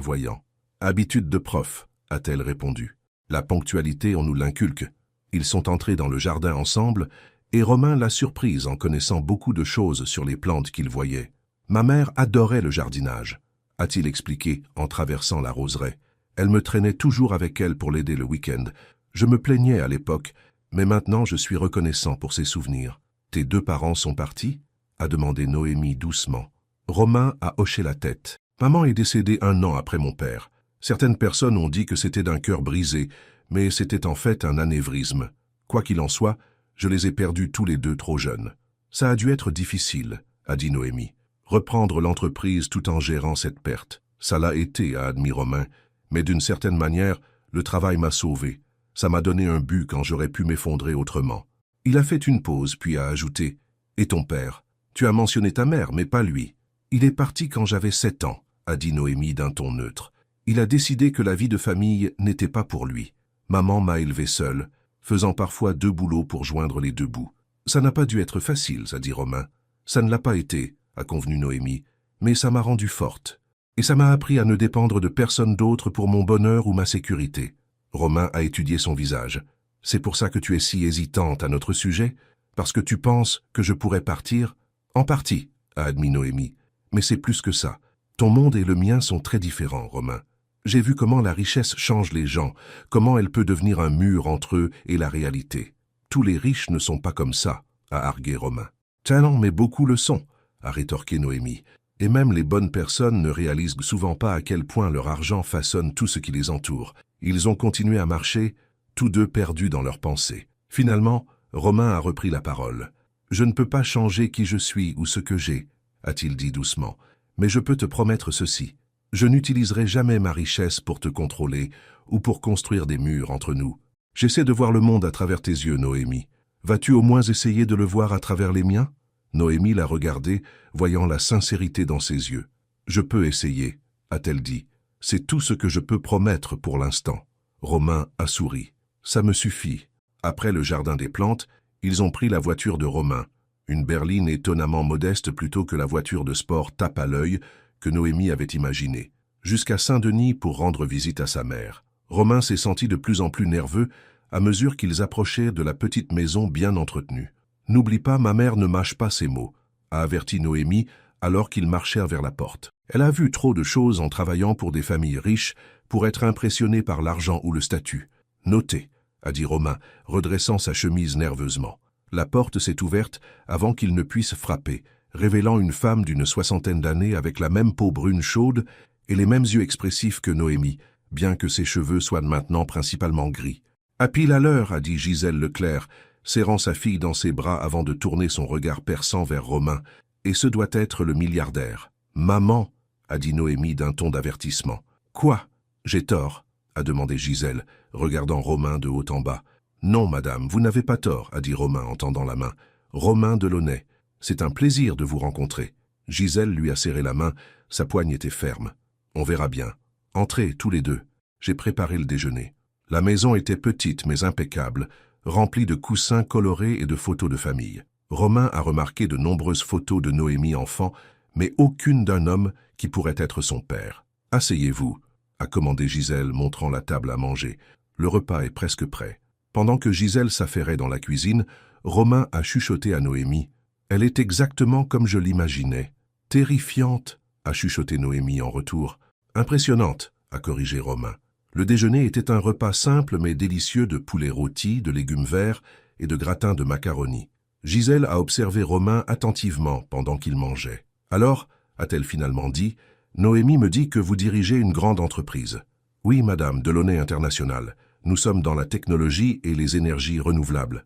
voyant. Habitude de prof, a-t-elle répondu. La ponctualité, on nous l'inculque. Ils sont entrés dans le jardin ensemble, et Romain l'a surprise en connaissant beaucoup de choses sur les plantes qu'il voyait. Ma mère adorait le jardinage, a-t-il expliqué en traversant la roseraie. Elle me traînait toujours avec elle pour l'aider le week-end. Je me plaignais à l'époque, mais maintenant je suis reconnaissant pour ses souvenirs. Tes deux parents sont partis? A demandé Noémie doucement. Romain a hoché la tête. Maman est décédée 1 an après mon père. Certaines personnes ont dit que c'était d'un cœur brisé, mais c'était en fait un anévrisme. Quoi qu'il en soit, je les ai perdus tous les deux trop jeunes. Ça a dû être difficile, a dit Noémie. Reprendre l'entreprise tout en gérant cette perte. Ça l'a été, a admis Romain, mais d'une certaine manière, le travail m'a sauvé. Ça m'a donné un but quand j'aurais pu m'effondrer autrement. Il a fait une pause, puis a ajouté « Et ton père? Tu as mentionné ta mère, mais pas lui. Il est parti quand j'avais 7 ans, a dit Noémie d'un ton neutre. Il a décidé que la vie de famille n'était pas pour lui. Maman m'a élevé seule, faisant parfois 2 boulots pour joindre les 2 bouts. Ça n'a pas dû être facile, a dit Romain. Ça ne l'a pas été, a convenu Noémie, mais ça m'a rendue forte. Et ça m'a appris à ne dépendre de personne d'autre pour mon bonheur ou ma sécurité. Romain a étudié son visage. C'est pour ça que tu es si hésitante à notre sujet? Parce que tu penses que je pourrais partir? En partie, a admis Noémie. Mais c'est plus que ça. Ton monde et le mien sont très différents, Romain. J'ai vu comment la richesse change les gens, comment elle peut devenir un mur entre eux et la réalité. Tous les riches ne sont pas comme ça, a argué Romain. Tiens non, mais beaucoup le sont, a rétorqué Noémie. Et même les bonnes personnes ne réalisent souvent pas à quel point leur argent façonne tout ce qui les entoure. Ils ont continué à marcher, tous deux perdus dans leurs pensées. Finalement, Romain a repris la parole. « Je ne peux pas changer qui je suis ou ce que j'ai, » a-t-il dit doucement. « Mais je peux te promettre ceci. Je n'utiliserai jamais ma richesse pour te contrôler ou pour construire des murs entre nous. J'essaie de voir le monde à travers tes yeux, Noémie. Vas-tu au moins essayer de le voir à travers les miens ?» Noémie l'a regardé, voyant la sincérité dans ses yeux. « Je peux essayer, » a-t-elle dit. « C'est tout ce que je peux promettre pour l'instant. » Romain a souri. « Ça me suffit. » Après le jardin des plantes, ils ont pris la voiture de Romain, une berline étonnamment modeste plutôt que la voiture de sport tape à l'œil que Noémie avait imaginée, jusqu'à Saint-Denis pour rendre visite à sa mère. Romain s'est senti de plus en plus nerveux à mesure qu'ils approchaient de la petite maison bien entretenue. « N'oublie pas, ma mère ne mâche pas ses mots », a averti Noémie alors qu'ils marchèrent vers la porte. Elle a vu trop de choses en travaillant pour des familles riches pour être impressionnée par l'argent ou le statut. « Notez », a dit Romain, redressant sa chemise nerveusement. La porte s'est ouverte avant qu'il ne puisse frapper, révélant une femme d'une 60aine d'années avec la même peau brune chaude et les mêmes yeux expressifs que Noémie, bien que ses cheveux soient maintenant principalement gris. « À pile à l'heure, a dit Gisèle Leclerc, serrant sa fille dans ses bras avant de tourner son regard perçant vers Romain, « et ce doit être le milliardaire. »« Maman, a dit Noémie d'un ton d'avertissement. « Quoi? J'ai tort, a demandé Gisèle, regardant Romain de haut en bas. « Non, madame, vous n'avez pas tort, a dit Romain en tendant la main. « Romain Delaunay, c'est un plaisir de vous rencontrer. » Gisèle lui a serré la main, sa poigne était ferme. « On verra bien. Entrez, tous les deux. J'ai préparé le déjeuner. » La maison était petite mais impeccable, remplie de coussins colorés et de photos de famille. Romain a remarqué de nombreuses photos de Noémie enfant, mais aucune d'un homme qui pourrait être son père. « Asseyez-vous, » a commandé Gisèle, montrant la table à manger. Le repas est presque prêt. Pendant que Gisèle s'affairait dans la cuisine, Romain a chuchoté à Noémie. « Elle est exactement comme je l'imaginais. »« Terrifiante, » a chuchoté Noémie en retour. « Impressionnante, » a corrigé Romain. Le déjeuner était un repas simple mais délicieux de poulet rôti, de légumes verts et de gratin de macaroni. Gisèle a observé Romain attentivement pendant qu'il mangeait. « Alors, a-t-elle finalement dit, Noémie me dit que vous dirigez une grande entreprise. »« Oui, madame, Delaunay International. Nous sommes dans la technologie et les énergies renouvelables. »«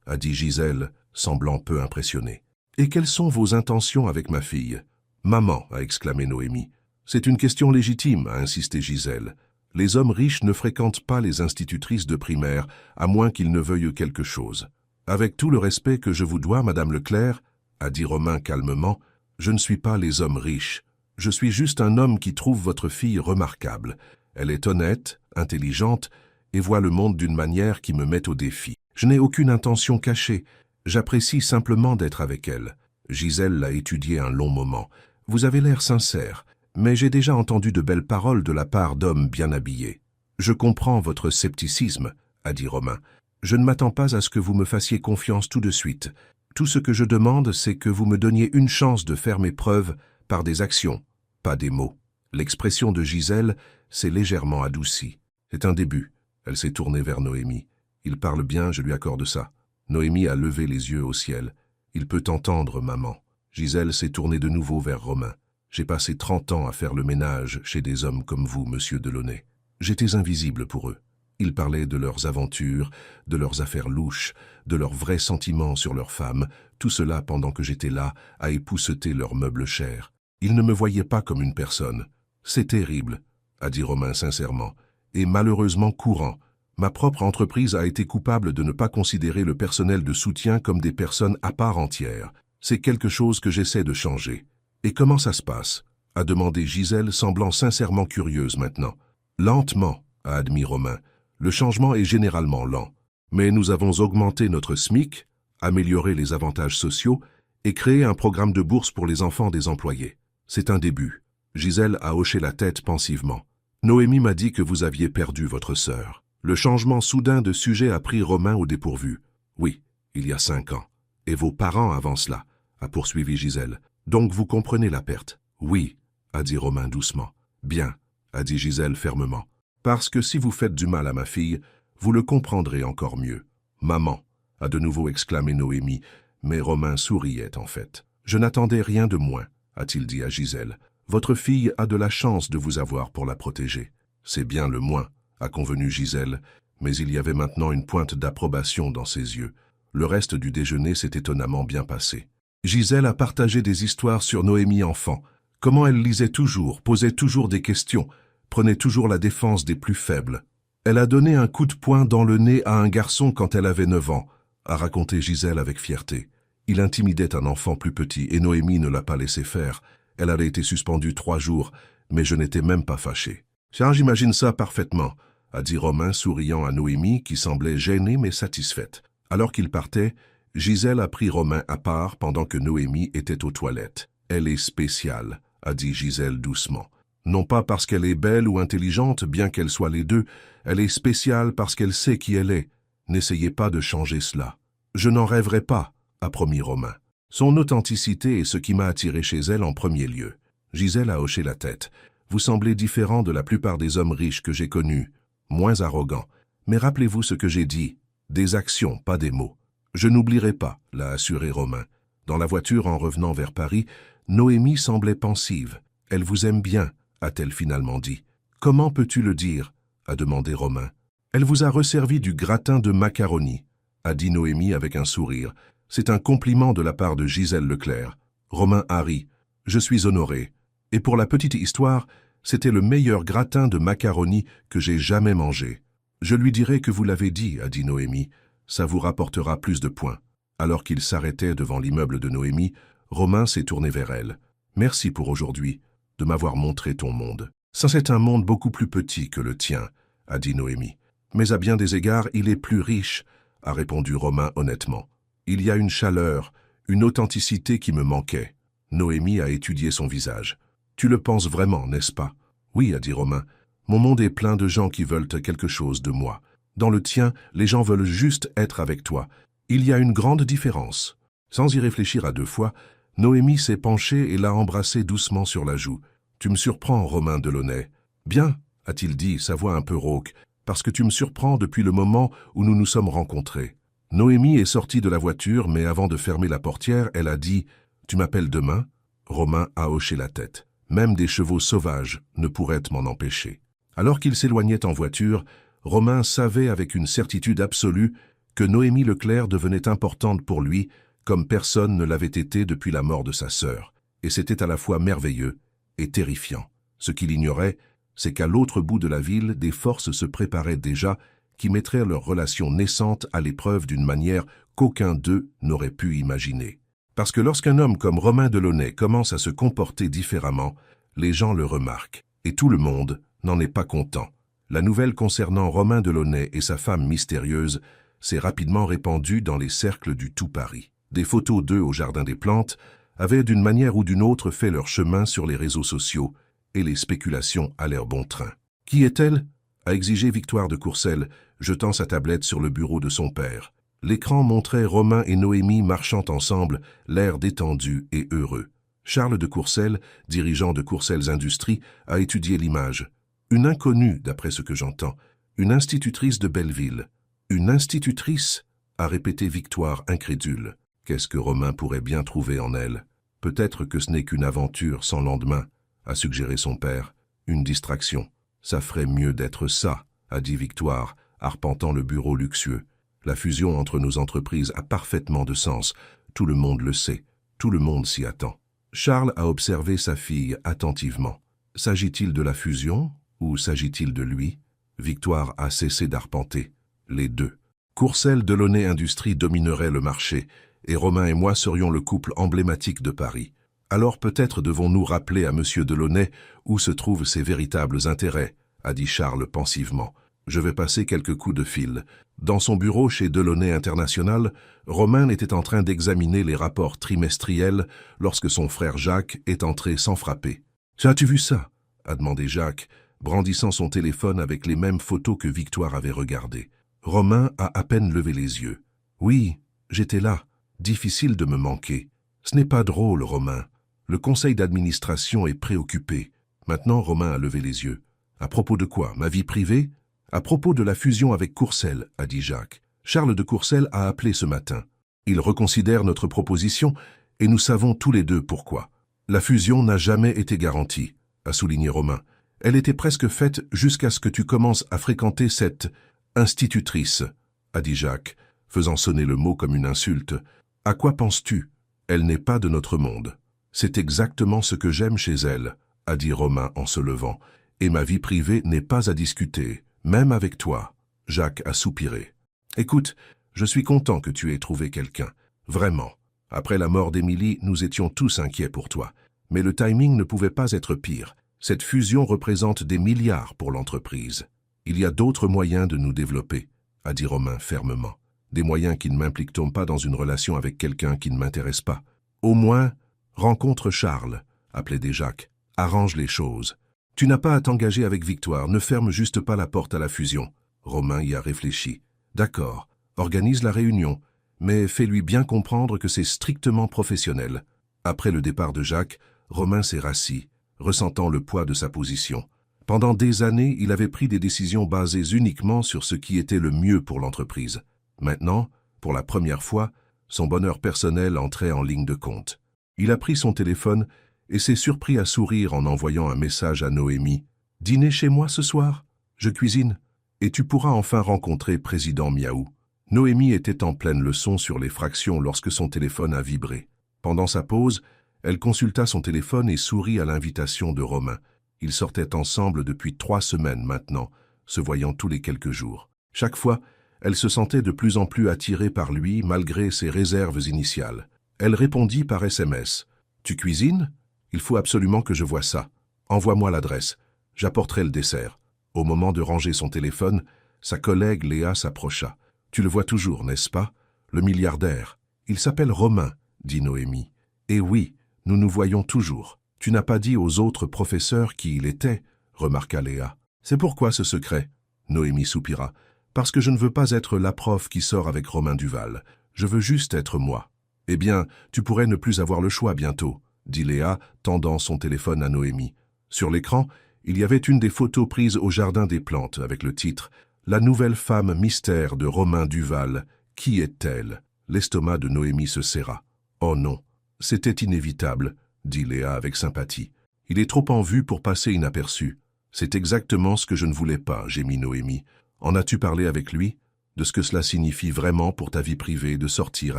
a dit Gisèle, semblant peu impressionnée. « Et quelles sont vos intentions avec ma fille ?»« Maman, a exclamé Noémie. « C'est une question légitime, a insisté Gisèle. Les hommes riches ne fréquentent pas les institutrices de primaire, à moins qu'ils ne veuillent quelque chose. Avec tout le respect que je vous dois, madame Leclerc, a dit Romain calmement, je ne suis pas les hommes riches. Je suis juste un homme qui trouve votre fille remarquable. Elle est honnête, intelligente, et voit le monde d'une manière qui me met au défi. Je n'ai aucune intention cachée. J'apprécie simplement d'être avec elle. » Gisèle l'a étudié un long moment. « Vous avez l'air sincère, mais j'ai déjà entendu de belles paroles de la part d'hommes bien habillés. »« Je comprends votre scepticisme, » a dit Romain. « Je ne m'attends pas à ce que vous me fassiez confiance tout de suite. Tout ce que je demande, c'est que vous me donniez une chance de faire mes preuves par des actions, pas des mots. » L'expression de Gisèle s'est légèrement adoucie. C'est un début. Elle s'est tournée vers Noémie. « Il parle bien, je lui accorde ça. » Noémie a levé les yeux au ciel. « Il peut t'entendre, maman. » Gisèle s'est tournée de nouveau vers Romain. « J'ai passé 30 ans à faire le ménage chez des hommes comme vous, monsieur Delaunay. J'étais invisible pour eux. Ils parlaient de leurs aventures, de leurs affaires louches, de leurs vrais sentiments sur leurs femmes, tout cela pendant que j'étais là à épousseter leurs meubles chers. Ils ne me voyaient pas comme une personne. C'est terrible, a dit Romain sincèrement, et malheureusement courant. Ma propre entreprise a été coupable de ne pas considérer le personnel de soutien comme des personnes à part entière. C'est quelque chose que j'essaie de changer. Et comment ça se passe ? A demandé Gisèle, semblant sincèrement curieuse maintenant. Lentement, a admis Romain. Le changement est généralement lent. Mais nous avons augmenté notre SMIC, amélioré les avantages sociaux et créé un programme de bourse pour les enfants des employés. C'est un début. Gisèle a hoché la tête pensivement. Noémie m'a dit que vous aviez perdu votre sœur. Le changement soudain de sujet a pris Romain au dépourvu. Oui, il y a 5 ans. Et vos parents avant cela, a poursuivi Gisèle. Donc vous comprenez la perte. Oui, a dit Romain doucement. Bien, a dit Gisèle fermement. Parce que si vous faites du mal à ma fille, vous le comprendrez encore mieux. Maman, a de nouveau exclamé Noémie, mais Romain souriait en fait. Je n'attendais rien de moins, a-t-il dit à Gisèle. Votre fille a de la chance de vous avoir pour la protéger. C'est bien le moins, a convenu Gisèle, mais il y avait maintenant une pointe d'approbation dans ses yeux. Le reste du déjeuner s'est étonnamment bien passé. Gisèle a partagé des histoires sur Noémie enfant, comment elle lisait toujours, posait toujours des questions, prenait toujours la défense des plus faibles. Elle a donné un coup de poing dans le nez à un garçon quand elle avait 9 ans, a raconté Gisèle avec fierté. Il intimidait un enfant plus petit et Noémie ne l'a pas laissé faire. Elle avait été suspendue 3 jours, mais je n'étais même pas fâché. « Tiens, j'imagine ça parfaitement », a dit Romain souriant à Noémie qui semblait gênée mais satisfaite. Alors qu'il partait, Gisèle a pris Romain à part pendant que Noémie était aux toilettes. « Elle est spéciale », a dit Gisèle doucement. Non pas parce qu'elle est belle ou intelligente, bien qu'elle soit les deux, elle est spéciale parce qu'elle sait qui elle est. N'essayez pas de changer cela. Je n'en rêverai pas, a promis Romain. Son authenticité est ce qui m'a attiré chez elle en premier lieu. Gisèle a hoché la tête. Vous semblez différent de la plupart des hommes riches que j'ai connus, moins arrogant. Mais rappelez-vous ce que j'ai dit, des actions, pas des mots. Je n'oublierai pas, l'a assuré Romain. Dans la voiture en revenant vers Paris, Noémie semblait pensive. Elle vous aime bien, a-t-elle finalement dit. Comment peux-tu le dire, a demandé Romain. Elle vous a resservi du gratin de macaroni, a dit Noémie avec un sourire. C'est un compliment de la part de Gisèle Leclerc. Romain a ri. Je suis honoré. Et pour la petite histoire, c'était le meilleur gratin de macaroni que j'ai jamais mangé. Je lui dirai que vous l'avez dit, a dit Noémie. Ça vous rapportera plus de points. Alors qu'il s'arrêtait devant l'immeuble de Noémie, Romain s'est tourné vers elle. Merci pour aujourd'hui, de m'avoir montré ton monde. Ça, c'est un monde beaucoup plus petit que le tien, a dit Noémie. Mais à bien des égards, il est plus riche, a répondu Romain honnêtement. Il y a une chaleur, une authenticité qui me manquait. Noémie a étudié son visage. Tu le penses vraiment, n'est-ce pas? Oui, a dit Romain. Mon monde est plein de gens qui veulent quelque chose de moi. Dans le tien, les gens veulent juste être avec toi. Il y a une grande différence. Sans y réfléchir à 2 fois, Noémie s'est penchée et l'a embrassé doucement sur la joue. Tu me surprends, Romain Delaunay. Bien, a-t-il dit, sa voix un peu rauque, parce que tu me surprends depuis le moment où nous nous sommes rencontrés. Noémie est sortie de la voiture, mais avant de fermer la portière, elle a dit « Tu m'appelles demain ?» Romain a hoché la tête. Même des chevaux sauvages ne pourraient m'en empêcher. Alors qu'il s'éloignait en voiture, Romain savait avec une certitude absolue que Noémie Leclerc devenait importante pour lui, comme personne ne l'avait été depuis la mort de sa sœur. Et c'était à la fois merveilleux et terrifiant. Ce qu'il ignorait, c'est qu'à l'autre bout de la ville, des forces se préparaient déjà qui mettraient leur relation naissante à l'épreuve d'une manière qu'aucun d'eux n'aurait pu imaginer. Parce que lorsqu'un homme comme Romain Delaunay commence à se comporter différemment, les gens le remarquent, et tout le monde n'en est pas content. La nouvelle concernant Romain Delaunay et sa femme mystérieuse s'est rapidement répandue dans les cercles du tout Paris. Des photos d'eux au Jardin des Plantes avaient d'une manière ou d'une autre fait leur chemin sur les réseaux sociaux, et les spéculations allèrent bon train. « Qui est-elle » a exigé Victoire de Courcelles, jetant sa tablette sur le bureau de son père. L'écran montrait Romain et Noémie marchant ensemble, l'air détendu et heureux. Charles de Courcelles, dirigeant de Courcelles Industries, a étudié l'image. Une inconnue, d'après ce que j'entends, une institutrice de Belleville. Une institutrice, a répété Victoire incrédule. Qu'est-ce que Romain pourrait bien trouver en elle? Peut-être que ce n'est qu'une aventure sans lendemain, a suggéré son père. Une distraction. Ça ferait mieux d'être ça, a dit Victoire, arpentant le bureau luxueux. La fusion entre nos entreprises a parfaitement de sens. Tout le monde le sait. Tout le monde s'y attend. Charles a observé sa fille attentivement. S'agit-il de la fusion ou s'agit-il de lui? Victoire a cessé d'arpenter. Les deux. Courcelles Delaunay Industries dominerait le marché, et Romain et moi serions le couple emblématique de Paris. Alors peut-être devons-nous rappeler à M. Delaunay où se trouvent ses véritables intérêts, a dit Charles pensivement. Je vais passer quelques coups de fil. Dans son bureau chez Delaunay International, Romain était en train d'examiner les rapports trimestriels lorsque son frère Jacques est entré sans frapper. « As-tu vu ça ?» a demandé Jacques, brandissant son téléphone avec les mêmes photos que Victoire avait regardées. Romain a à peine levé les yeux. « Oui, j'étais là. Difficile de me manquer. Ce n'est pas drôle, Romain. Le conseil d'administration est préoccupé. » Maintenant, Romain a levé les yeux. « À propos de quoi? Ma vie privée ?» « À propos de la fusion avec Courcelles, » a dit Jacques. « Charles de Courcelles a appelé ce matin. Il reconsidère notre proposition et nous savons tous les deux pourquoi. La fusion n'a jamais été garantie, » a souligné Romain. « Elle était presque faite jusqu'à ce que tu commences à fréquenter cette institutrice, » a dit Jacques, faisant sonner le mot comme une insulte. « À quoi penses-tu? Elle n'est pas de notre monde. »« C'est exactement ce que j'aime chez elle, » a dit Romain en se levant. « Et ma vie privée n'est pas à discuter. Même avec toi. » Jacques a soupiré. « Écoute, je suis content que tu aies trouvé quelqu'un. Vraiment. Après la mort d'Émilie, nous étions tous inquiets pour toi. Mais le timing ne pouvait pas être pire. Cette fusion représente des milliards pour l'entreprise. Il y a d'autres moyens de nous développer, » a dit Romain fermement. « Des moyens qui ne m'impliquent pas dans une relation avec quelqu'un qui ne m'intéresse pas. Au moins, rencontre Charles, » a plaidé Jacques. « Arrange les choses. Tu n'as pas à t'engager avec Victoire, ne ferme juste pas la porte à la fusion. » Romain y a réfléchi. « D'accord, organise la réunion, mais fais-lui bien comprendre que c'est strictement professionnel. » Après le départ de Jacques, Romain s'est rassis, ressentant le poids de sa position. Pendant des années, il avait pris des décisions basées uniquement sur ce qui était le mieux pour l'entreprise. Maintenant, pour la première fois, son bonheur personnel entrait en ligne de compte. Il a pris son téléphone et s'est surpris à sourire en envoyant un message à Noémie. « Dîner chez moi ce soir? Je cuisine. Et tu pourras enfin rencontrer Président Miaou. » Noémie était en pleine leçon sur les fractions lorsque son téléphone a vibré. Pendant sa pause, elle consulta son téléphone et sourit à l'invitation de Romain. Ils sortaient ensemble depuis 3 semaines maintenant, se voyant tous les quelques jours. Chaque fois, elle se sentait de plus en plus attirée par lui malgré ses réserves initiales. Elle répondit par SMS. « Tu cuisines? Il faut absolument que je voie ça. Envoie-moi l'adresse. J'apporterai le dessert. » Au moment de ranger son téléphone, sa collègue Léa s'approcha. « Tu le vois toujours, n'est-ce pas? Le milliardaire. Il s'appelle Romain, » dit Noémie. « Et oui, nous nous voyons toujours. Tu n'as pas dit aux autres professeurs qui il était, » remarqua Léa. « C'est pourquoi ce secret ?» Noémie soupira. « Parce que je ne veux pas être la prof qui sort avec Romain Duval. Je veux juste être moi. » « Eh bien, tu pourrais ne plus avoir le choix bientôt, » dit Léa, tendant son téléphone à Noémie. Sur l'écran, il y avait une des photos prises au Jardin des Plantes avec le titre « La nouvelle femme mystère de Romain Duval, Qui est-elle? L'estomac de Noémie se serra. Oh non, c'était inévitable, dit Léa avec sympathie. Il est trop en vue pour passer inaperçu. C'est exactement ce que je ne voulais pas, gémit Noémie. En as-tu parlé avec lui? De ce que cela signifie vraiment pour ta vie privée de sortir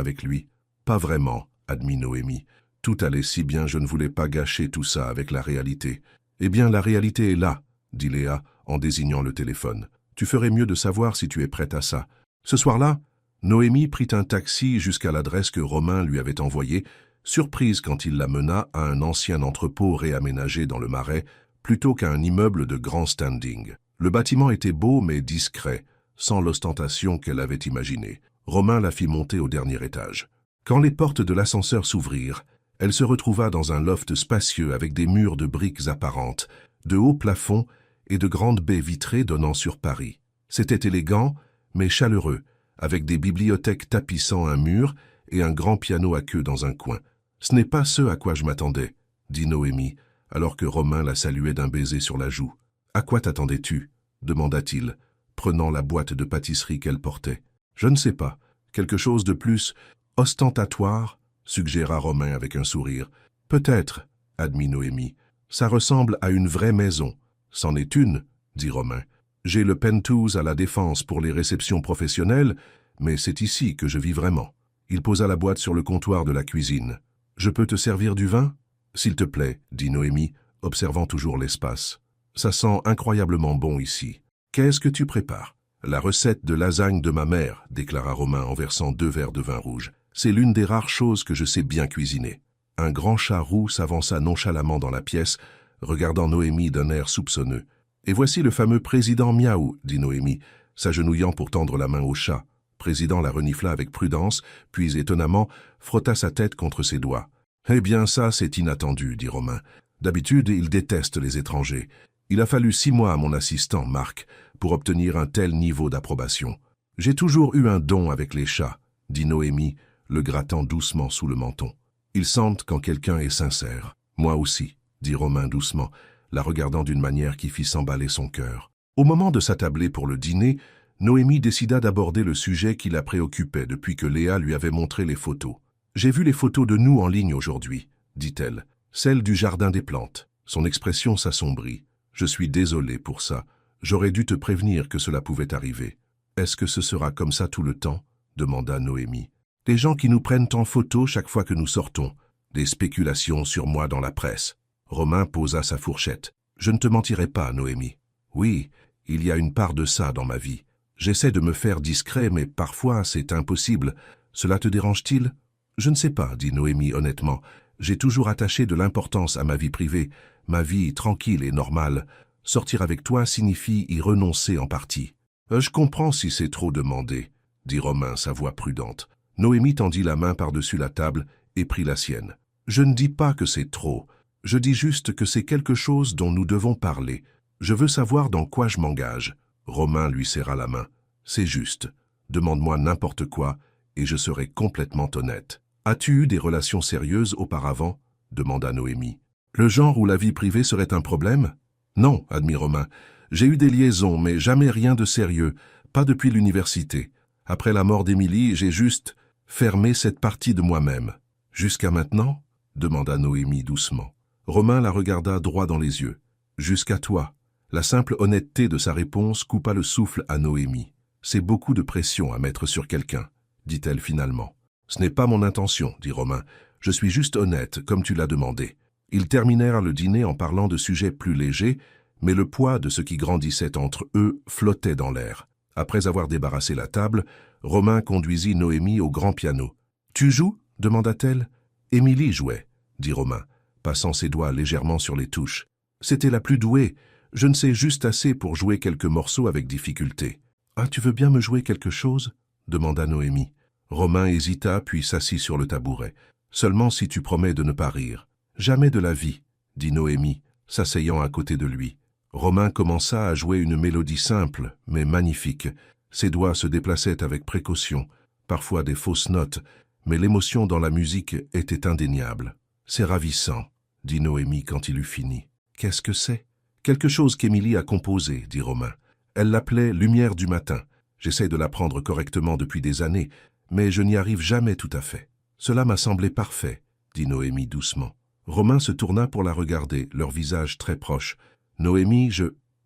avec lui? Pas vraiment, admit Noémie. Tout allait si bien, je ne voulais pas gâcher tout ça avec la réalité. Eh bien, la réalité est là, dit Léa en désignant le téléphone. Tu ferais mieux de savoir si tu es prête à ça. Ce soir-là, Noémie prit un taxi jusqu'à l'adresse que Romain lui avait envoyée, surprise quand il la mena à un ancien entrepôt réaménagé dans le Marais, plutôt qu'à un immeuble de grand standing. Le bâtiment était beau mais discret, sans l'ostentation qu'elle avait imaginée. Romain la fit monter au dernier étage. Quand les portes de l'ascenseur s'ouvrirent, elle se retrouva dans un loft spacieux avec des murs de briques apparentes, de hauts plafonds et de grandes baies vitrées donnant sur Paris. C'était élégant, mais chaleureux, avec des bibliothèques tapissant un mur et un grand piano à queue dans un coin. « Ce n'est pas ce à quoi je m'attendais », dit Noémie, alors que Romain la saluait d'un baiser sur la joue. « À quoi t'attendais-tu » demanda-t-il, prenant la boîte de pâtisserie qu'elle portait. « Je ne sais pas. Quelque chose de plus ostentatoire » suggéra Romain avec un sourire. « Peut-être, » admit Noémie. « Ça ressemble à une vraie maison. »« C'en est une, » dit Romain. « J'ai le penthouse à la Défense pour les réceptions professionnelles, mais c'est ici que je vis vraiment. » Il posa la boîte sur le comptoir de la cuisine. « Je peux te servir du vin ?»« S'il te plaît, » dit Noémie, observant toujours l'espace. « Ça sent incroyablement bon ici. Qu'est-ce que tu prépares ?»« La recette de lasagne de ma mère, » déclara Romain en versant 2 verres de vin rouge. « C'est l'une des rares choses que je sais bien cuisiner. » Un grand chat roux s'avança nonchalamment dans la pièce, regardant Noémie d'un air soupçonneux. « Et voici le fameux président Miaou, » dit Noémie, s'agenouillant pour tendre la main au chat. Président la renifla avec prudence, puis étonnamment frotta sa tête contre ses doigts. « Eh bien ça, c'est inattendu, » dit Romain. « D'habitude, il déteste les étrangers. Il a fallu 6 mois à mon assistant, Marc, pour obtenir un tel niveau d'approbation. J'ai toujours eu un don avec les chats, » dit Noémie, le grattant doucement sous le menton. « Ils sentent quand quelqu'un est sincère. Moi aussi, » dit Romain doucement, la regardant d'une manière qui fit s'emballer son cœur. Au moment de s'attabler pour le dîner, Noémie décida d'aborder le sujet qui la préoccupait depuis que Léa lui avait montré les photos. « J'ai vu les photos de nous en ligne aujourd'hui, » dit-elle, « celles du jardin des plantes. » Son expression s'assombrit. « Je suis désolée pour ça. J'aurais dû te prévenir que cela pouvait arriver. »« Est-ce que ce sera comme ça tout le temps ?» demanda Noémie. « Les gens qui nous prennent en photo chaque fois que nous sortons. Des spéculations sur moi dans la presse. » Romain posa sa fourchette. « Je ne te mentirai pas, Noémie. Oui, il y a une part de ça dans ma vie. J'essaie de me faire discret, mais parfois c'est impossible. Cela te dérange-t-il ?»« Je ne sais pas, » dit Noémie honnêtement. « J'ai toujours attaché de l'importance à ma vie privée, ma vie tranquille et normale. Sortir avec toi signifie y renoncer en partie. »« Je comprends si c'est trop demandé, » dit Romain, sa voix prudente. Noémie tendit la main par-dessus la table et prit la sienne. « Je ne dis pas que c'est trop. Je dis juste que c'est quelque chose dont nous devons parler. Je veux savoir dans quoi je m'engage. » Romain lui serra la main. « C'est juste. Demande-moi n'importe quoi et je serai complètement honnête. »« As-tu eu des relations sérieuses auparavant ?» demanda Noémie. « Le genre où la vie privée serait un problème ?»« Non, » admit Romain. « J'ai eu des liaisons, mais jamais rien de sérieux, pas depuis l'université. Après la mort d'Émilie, j'ai juste fermé cette partie de moi-même. »« Jusqu'à maintenant ?» demanda Noémie doucement. Romain la regarda droit dans les yeux. « Jusqu'à toi. » La simple honnêteté de sa réponse coupa le souffle à Noémie. « C'est beaucoup de pression à mettre sur quelqu'un, » dit-elle finalement. « Ce n'est pas mon intention, » dit Romain. « Je suis juste honnête, comme tu l'as demandé. » Ils terminèrent le dîner en parlant de sujets plus légers, mais le poids de ce qui grandissait entre eux flottait dans l'air. Après avoir débarrassé la table, Romain conduisit Noémie au grand piano. « Tu joues » demanda-t-elle. « Émilie jouait, » dit Romain, passant ses doigts légèrement sur les touches. « C'était la plus douée. Je ne sais juste assez pour jouer quelques morceaux avec difficulté. »« Ah, tu veux bien me jouer quelque chose ?» demanda Noémie. Romain hésita puis s'assit sur le tabouret. « Seulement si tu promets de ne pas rire. »« Jamais de la vie, » dit Noémie, s'asseyant à côté de lui. Romain commença à jouer une mélodie simple, mais magnifique. Ses doigts se déplaçaient avec précaution, parfois des fausses notes, mais l'émotion dans la musique était indéniable. « C'est ravissant, » dit Noémie quand il eut fini. « Qu'est-ce que c'est ?»« Quelque chose qu'Émilie a composé, » dit Romain. « Elle l'appelait « Lumière du matin ». J'essaie de l'apprendre correctement depuis des années, mais je n'y arrive jamais tout à fait. Cela m'a semblé parfait, dit Noémie doucement. Romain se tourna pour la regarder, leur visage très proche. Noémie,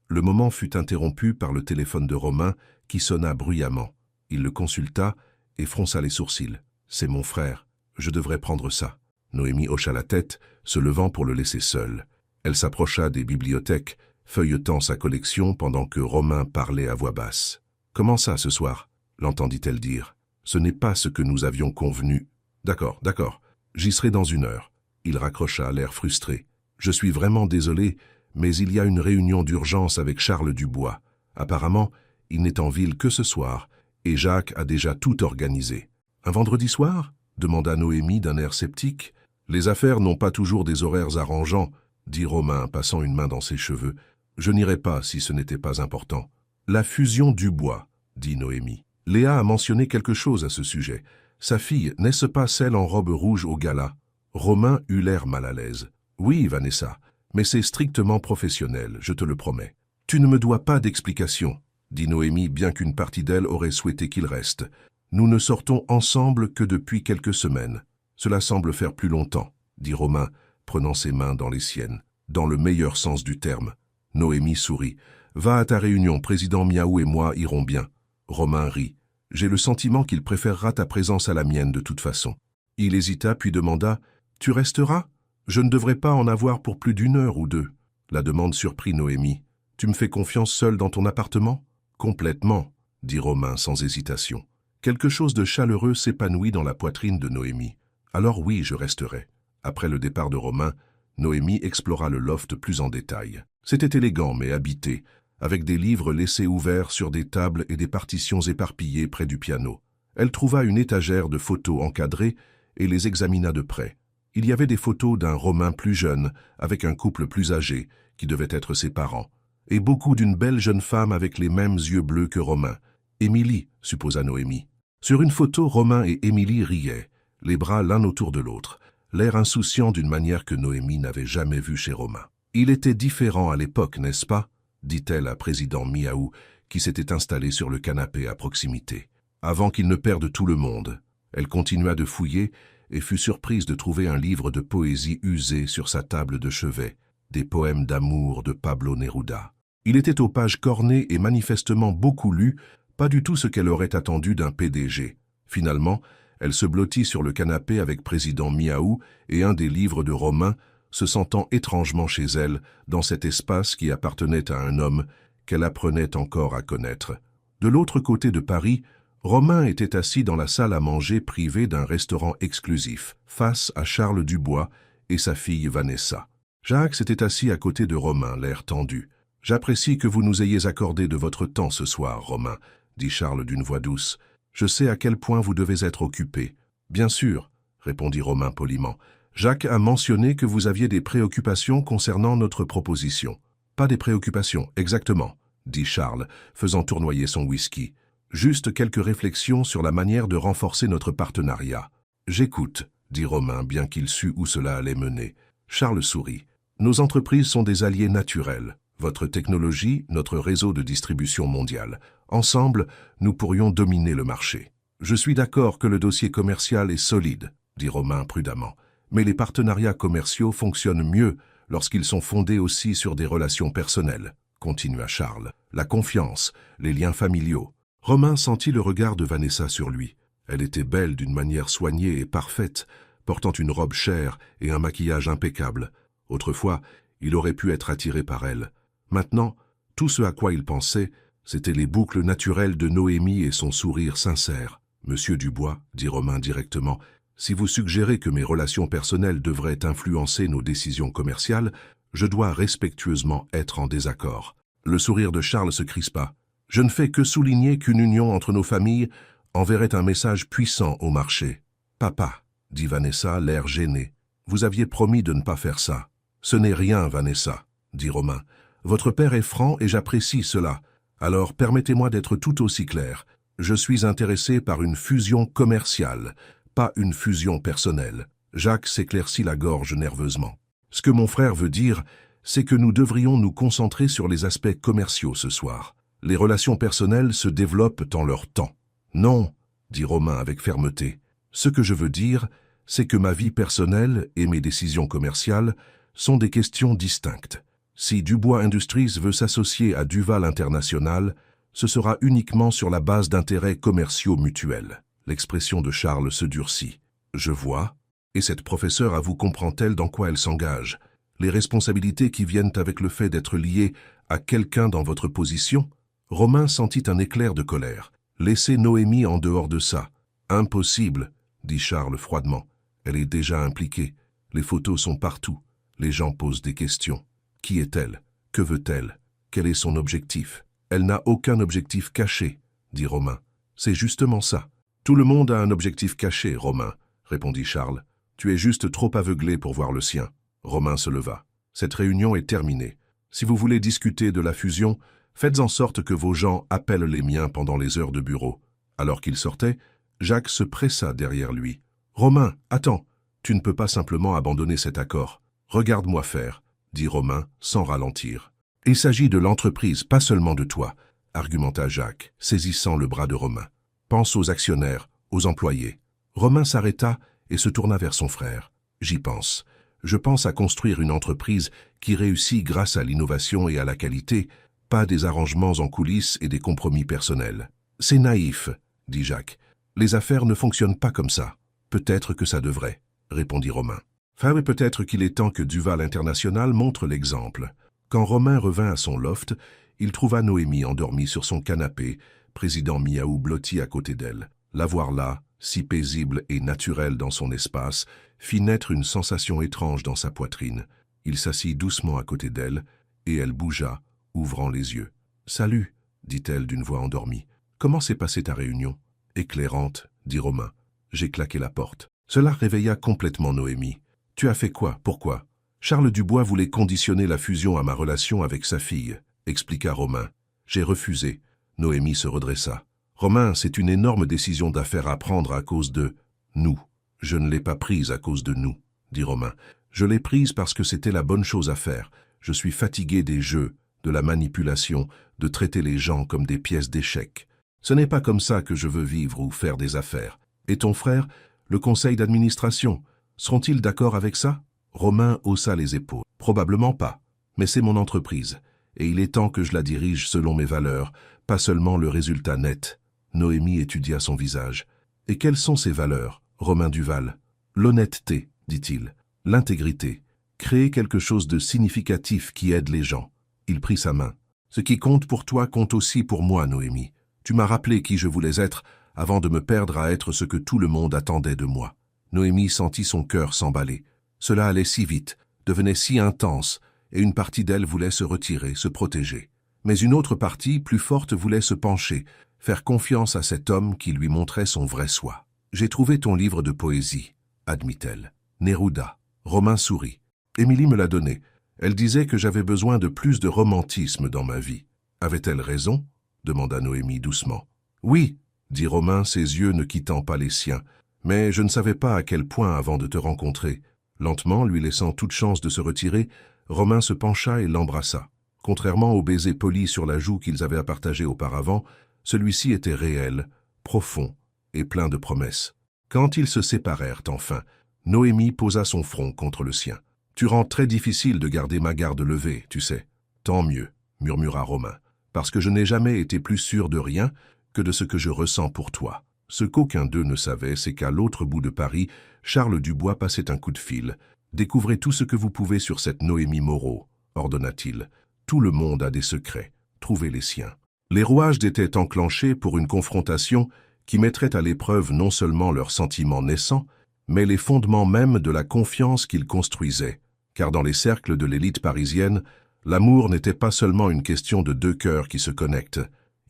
Le moment fut interrompu par le téléphone de Romain qui sonna bruyamment. Il le consulta et fronça les sourcils. C'est mon frère, je devrais prendre ça. Noémie hocha la tête, se levant pour le laisser seul. Elle s'approcha des bibliothèques, feuilletant sa collection pendant que Romain parlait à voix basse. « Comment ça ce soir ?» l'entendit-elle dire. « Ce n'est pas ce que nous avions convenu. »« D'accord, j'y serai dans 1 heure. » Il raccrocha, l'air frustré. « Je suis vraiment désolé, mais il y a une réunion d'urgence avec Charles Dubois. Apparemment, il n'est en ville que ce soir, et Jacques a déjà tout organisé. »« Un vendredi soir ?» demanda Noémie d'un air sceptique. « Les affaires n'ont pas toujours des horaires arrangeants, » dit Romain, passant une main dans ses cheveux. « Je n'irai pas si ce n'était pas important. »« La fusion Dubois, » dit Noémie. Léa a mentionné quelque chose à ce sujet. Sa fille, n'est-ce pas celle en robe rouge au gala? Romain eut l'air mal à l'aise. « Oui, Vanessa, mais c'est strictement professionnel, je te le promets. »« Tu ne me dois pas d'explication, » dit Noémie, bien qu'une partie d'elle aurait souhaité qu'il reste. « Nous ne sortons ensemble que depuis quelques semaines. Cela semble faire plus longtemps, » dit Romain, prenant ses mains dans les siennes, dans le meilleur sens du terme. Noémie sourit. « Va à ta réunion, président Miaou et moi irons bien. » Romain rit. « J'ai le sentiment qu'il préférera ta présence à la mienne de toute façon. » Il hésita puis demanda « Tu resteras ? Je ne devrais pas en avoir pour plus d'1 heure ou 2. » La demande surprit Noémie. « Tu me fais confiance seul dans ton appartement ?»« Complètement, » dit Romain sans hésitation. Quelque chose de chaleureux s'épanouit dans la poitrine de Noémie. « Alors oui, je resterai. » Après le départ de Romain, Noémie explora le loft plus en détail. C'était élégant mais habité, avec des livres laissés ouverts sur des tables et des partitions éparpillées près du piano. Elle trouva une étagère de photos encadrées et les examina de près. Il y avait des photos d'un Romain plus jeune, avec un couple plus âgé, qui devait être ses parents, et beaucoup d'une belle jeune femme avec les mêmes yeux bleus que Romain. Émilie, supposa Noémie. Sur une photo, Romain et Émilie riaient, les bras l'un autour de l'autre, l'air insouciant d'une manière que Noémie n'avait jamais vue chez Romain. « Il était différent à l'époque, n'est-ce pas ?» dit-elle à président Miaou, qui s'était installé sur le canapé à proximité. Avant qu'il ne perde tout le monde, elle continua de fouiller et fut surprise de trouver un livre de poésie usé sur sa table de chevet, des poèmes d'amour de Pablo Neruda. Il était aux pages cornées et manifestement beaucoup lu, pas du tout ce qu'elle aurait attendu d'un PDG. Finalement, elle se blottit sur le canapé avec président Miaou et un des livres de Romain, se sentant étrangement chez elle, dans cet espace qui appartenait à un homme qu'elle apprenait encore à connaître. De l'autre côté de Paris, Romain était assis dans la salle à manger privée d'un restaurant exclusif, face à Charles Dubois et sa fille Vanessa. Jacques s'était assis à côté de Romain, l'air tendu. « J'apprécie que vous nous ayez accordé de votre temps ce soir, Romain, » dit Charles d'une voix douce. « Je sais à quel point vous devez être occupé. »« Bien sûr, » répondit Romain poliment. « Jacques a mentionné que vous aviez des préoccupations concernant notre proposition. »« Pas des préoccupations, exactement, » dit Charles, faisant tournoyer son whisky. « Juste quelques réflexions sur la manière de renforcer notre partenariat. »« J'écoute, » dit Romain, bien qu'il sût où cela allait mener. Charles sourit. « Nos entreprises sont des alliés naturels. Votre technologie, notre réseau de distribution mondiale. Ensemble, nous pourrions dominer le marché. Je suis d'accord que le dossier commercial est solide, » dit Romain prudemment. « Mais les partenariats commerciaux fonctionnent mieux lorsqu'ils sont fondés aussi sur des relations personnelles, » continua Charles. « La confiance, les liens familiaux. » Romain sentit le regard de Vanessa sur lui. Elle était belle d'une manière soignée et parfaite, portant une robe chère et un maquillage impeccable. Autrefois, il aurait pu être attiré par elle. Maintenant, tout ce à quoi il pensait, c'étaient les boucles naturelles de Noémie et son sourire sincère. « Monsieur Dubois, » dit Romain directement, « si vous suggérez que mes relations personnelles devraient influencer nos décisions commerciales, je dois respectueusement être en désaccord. » Le sourire de Charles se crispa. « Je ne fais que souligner qu'une union entre nos familles enverrait un message puissant au marché. »« Papa, » dit Vanessa, l'air gêné, « vous aviez promis de ne pas faire ça. »« Ce n'est rien, Vanessa, » dit Romain. « Votre père est franc et j'apprécie cela. Alors permettez-moi d'être tout aussi clair. Je suis intéressé par une fusion commerciale, pas une fusion personnelle. » Jacques s'éclaircit la gorge nerveusement. « Ce que mon frère veut dire, c'est que nous devrions nous concentrer sur les aspects commerciaux ce soir. Les relations personnelles se développent en leur temps. »« Non, » dit Romain avec fermeté. Ce que je veux dire, c'est que ma vie personnelle et mes décisions commerciales sont des questions distinctes. Si Dubois Industries veut s'associer à Duval International, ce sera uniquement sur la base d'intérêts commerciaux mutuels. L'expression de Charles se durcit. Je vois. Et cette professeure à vous comprend-elle dans quoi elle s'engage? Les responsabilités qui viennent avec le fait d'être lié à quelqu'un dans votre position? Romain sentit un éclair de colère. Laissez Noémie en dehors de ça. Impossible, dit Charles froidement. Elle est déjà impliquée. Les photos sont partout. Les gens posent des questions. Qui est-elle? Que veut-elle? Quel est son objectif? Elle n'a aucun objectif caché, dit Romain. C'est justement ça. Tout le monde a un objectif caché, Romain, répondit Charles. Tu es juste trop aveuglé pour voir le sien. Romain se leva. Cette réunion est terminée. Si vous voulez discuter de la fusion, faites en sorte que vos gens appellent les miens pendant les heures de bureau. Alors qu'il sortait, Jacques se pressa derrière lui. Romain, attends, tu ne peux pas simplement abandonner cet accord. Regarde-moi faire, dit Romain sans ralentir. Il s'agit de l'entreprise, pas seulement de toi, argumenta Jacques, saisissant le bras de Romain. Pense aux actionnaires, aux employés. Romain s'arrêta et se tourna vers son frère. J'y pense. Je pense à construire une entreprise qui réussit grâce à l'innovation et à la qualité, pas des arrangements en coulisses et des compromis personnels. C'est naïf, dit Jacques. Les affaires ne fonctionnent pas comme ça. Peut-être que ça devrait, répondit Romain. Mais peut-être qu'il est temps que Duval International montre l'exemple. Quand Romain revint à son loft, il trouva Noémie endormie sur son canapé, président Miaou blotti à côté d'elle. La voir là, si paisible et naturelle dans son espace, fit naître une sensation étrange dans sa poitrine. Il s'assit doucement à côté d'elle, et elle bougea, ouvrant les yeux. « Salut », dit-elle d'une voix endormie. « Comment s'est passée ta réunion ?»« Éclairante », dit Romain. J'ai claqué la porte. Cela réveilla complètement Noémie. « Tu as fait quoi? Pourquoi ?» Charles Dubois voulait conditionner la fusion à ma relation avec sa fille, expliqua Romain. J'ai refusé. Noémie se redressa. Romain, c'est une énorme décision d'affaires à prendre à cause de nous. Je ne l'ai pas prise à cause de nous, dit Romain. Je l'ai prise parce que c'était la bonne chose à faire. Je suis fatigué des jeux, de la manipulation, de traiter les gens comme des pièces d'échecs. Ce n'est pas comme ça que je veux vivre ou faire des affaires. Et ton frère, le conseil d'administration, seront-ils d'accord avec ça? Romain haussa les épaules. Probablement pas. Mais c'est mon entreprise. Et il est temps que je la dirige selon mes valeurs, pas seulement le résultat net. Noémie étudia son visage. Et quelles sont ces valeurs, Romain Duval? L'honnêteté, dit-il. L'intégrité. Créer quelque chose de significatif qui aide les gens. Il prit sa main. Ce qui compte pour toi compte aussi pour moi, Noémie. Tu m'as rappelé qui je voulais être avant de me perdre à être ce que tout le monde attendait de moi. Noémie sentit son cœur s'emballer. Cela allait si vite, devenait si intense, et une partie d'elle voulait se retirer, se protéger. Mais une autre partie, plus forte, voulait se pencher, faire confiance à cet homme qui lui montrait son vrai soi. « J'ai trouvé ton livre de poésie, » admit-elle. Neruda. Romain sourit. Émilie me l'a donné. Elle disait que j'avais besoin de plus de romantisme dans ma vie. Avait-elle raison? Demanda Noémie doucement. Oui, dit Romain, ses yeux ne quittant pas les siens. Mais je ne savais pas à quel point avant de te rencontrer. Lentement, lui laissant toute chance de se retirer, Romain se pencha et l'embrassa. Contrairement au baiser poli sur la joue qu'ils avaient à partager auparavant, celui-ci était réel, profond et plein de promesses. Quand ils se séparèrent enfin, Noémie posa son front contre le sien. « Tu rends très difficile de garder ma garde levée, tu sais. »« Tant mieux, » murmura Romain, « parce que je n'ai jamais été plus sûr de rien que de ce que je ressens pour toi. » Ce qu'aucun d'eux ne savait, c'est qu'à l'autre bout de Paris, Charles Dubois passait un coup de fil. « Découvrez tout ce que vous pouvez sur cette Noémie Moreau, » ordonna-t-il. « Tout le monde a des secrets. Trouvez les siens. » Les rouages étaient enclenchés pour une confrontation qui mettrait à l'épreuve non seulement leurs sentiments naissants, mais les fondements même de la confiance qu'ils construisaient. Car dans les cercles de l'élite parisienne, l'amour n'était pas seulement une question de deux cœurs qui se connectent.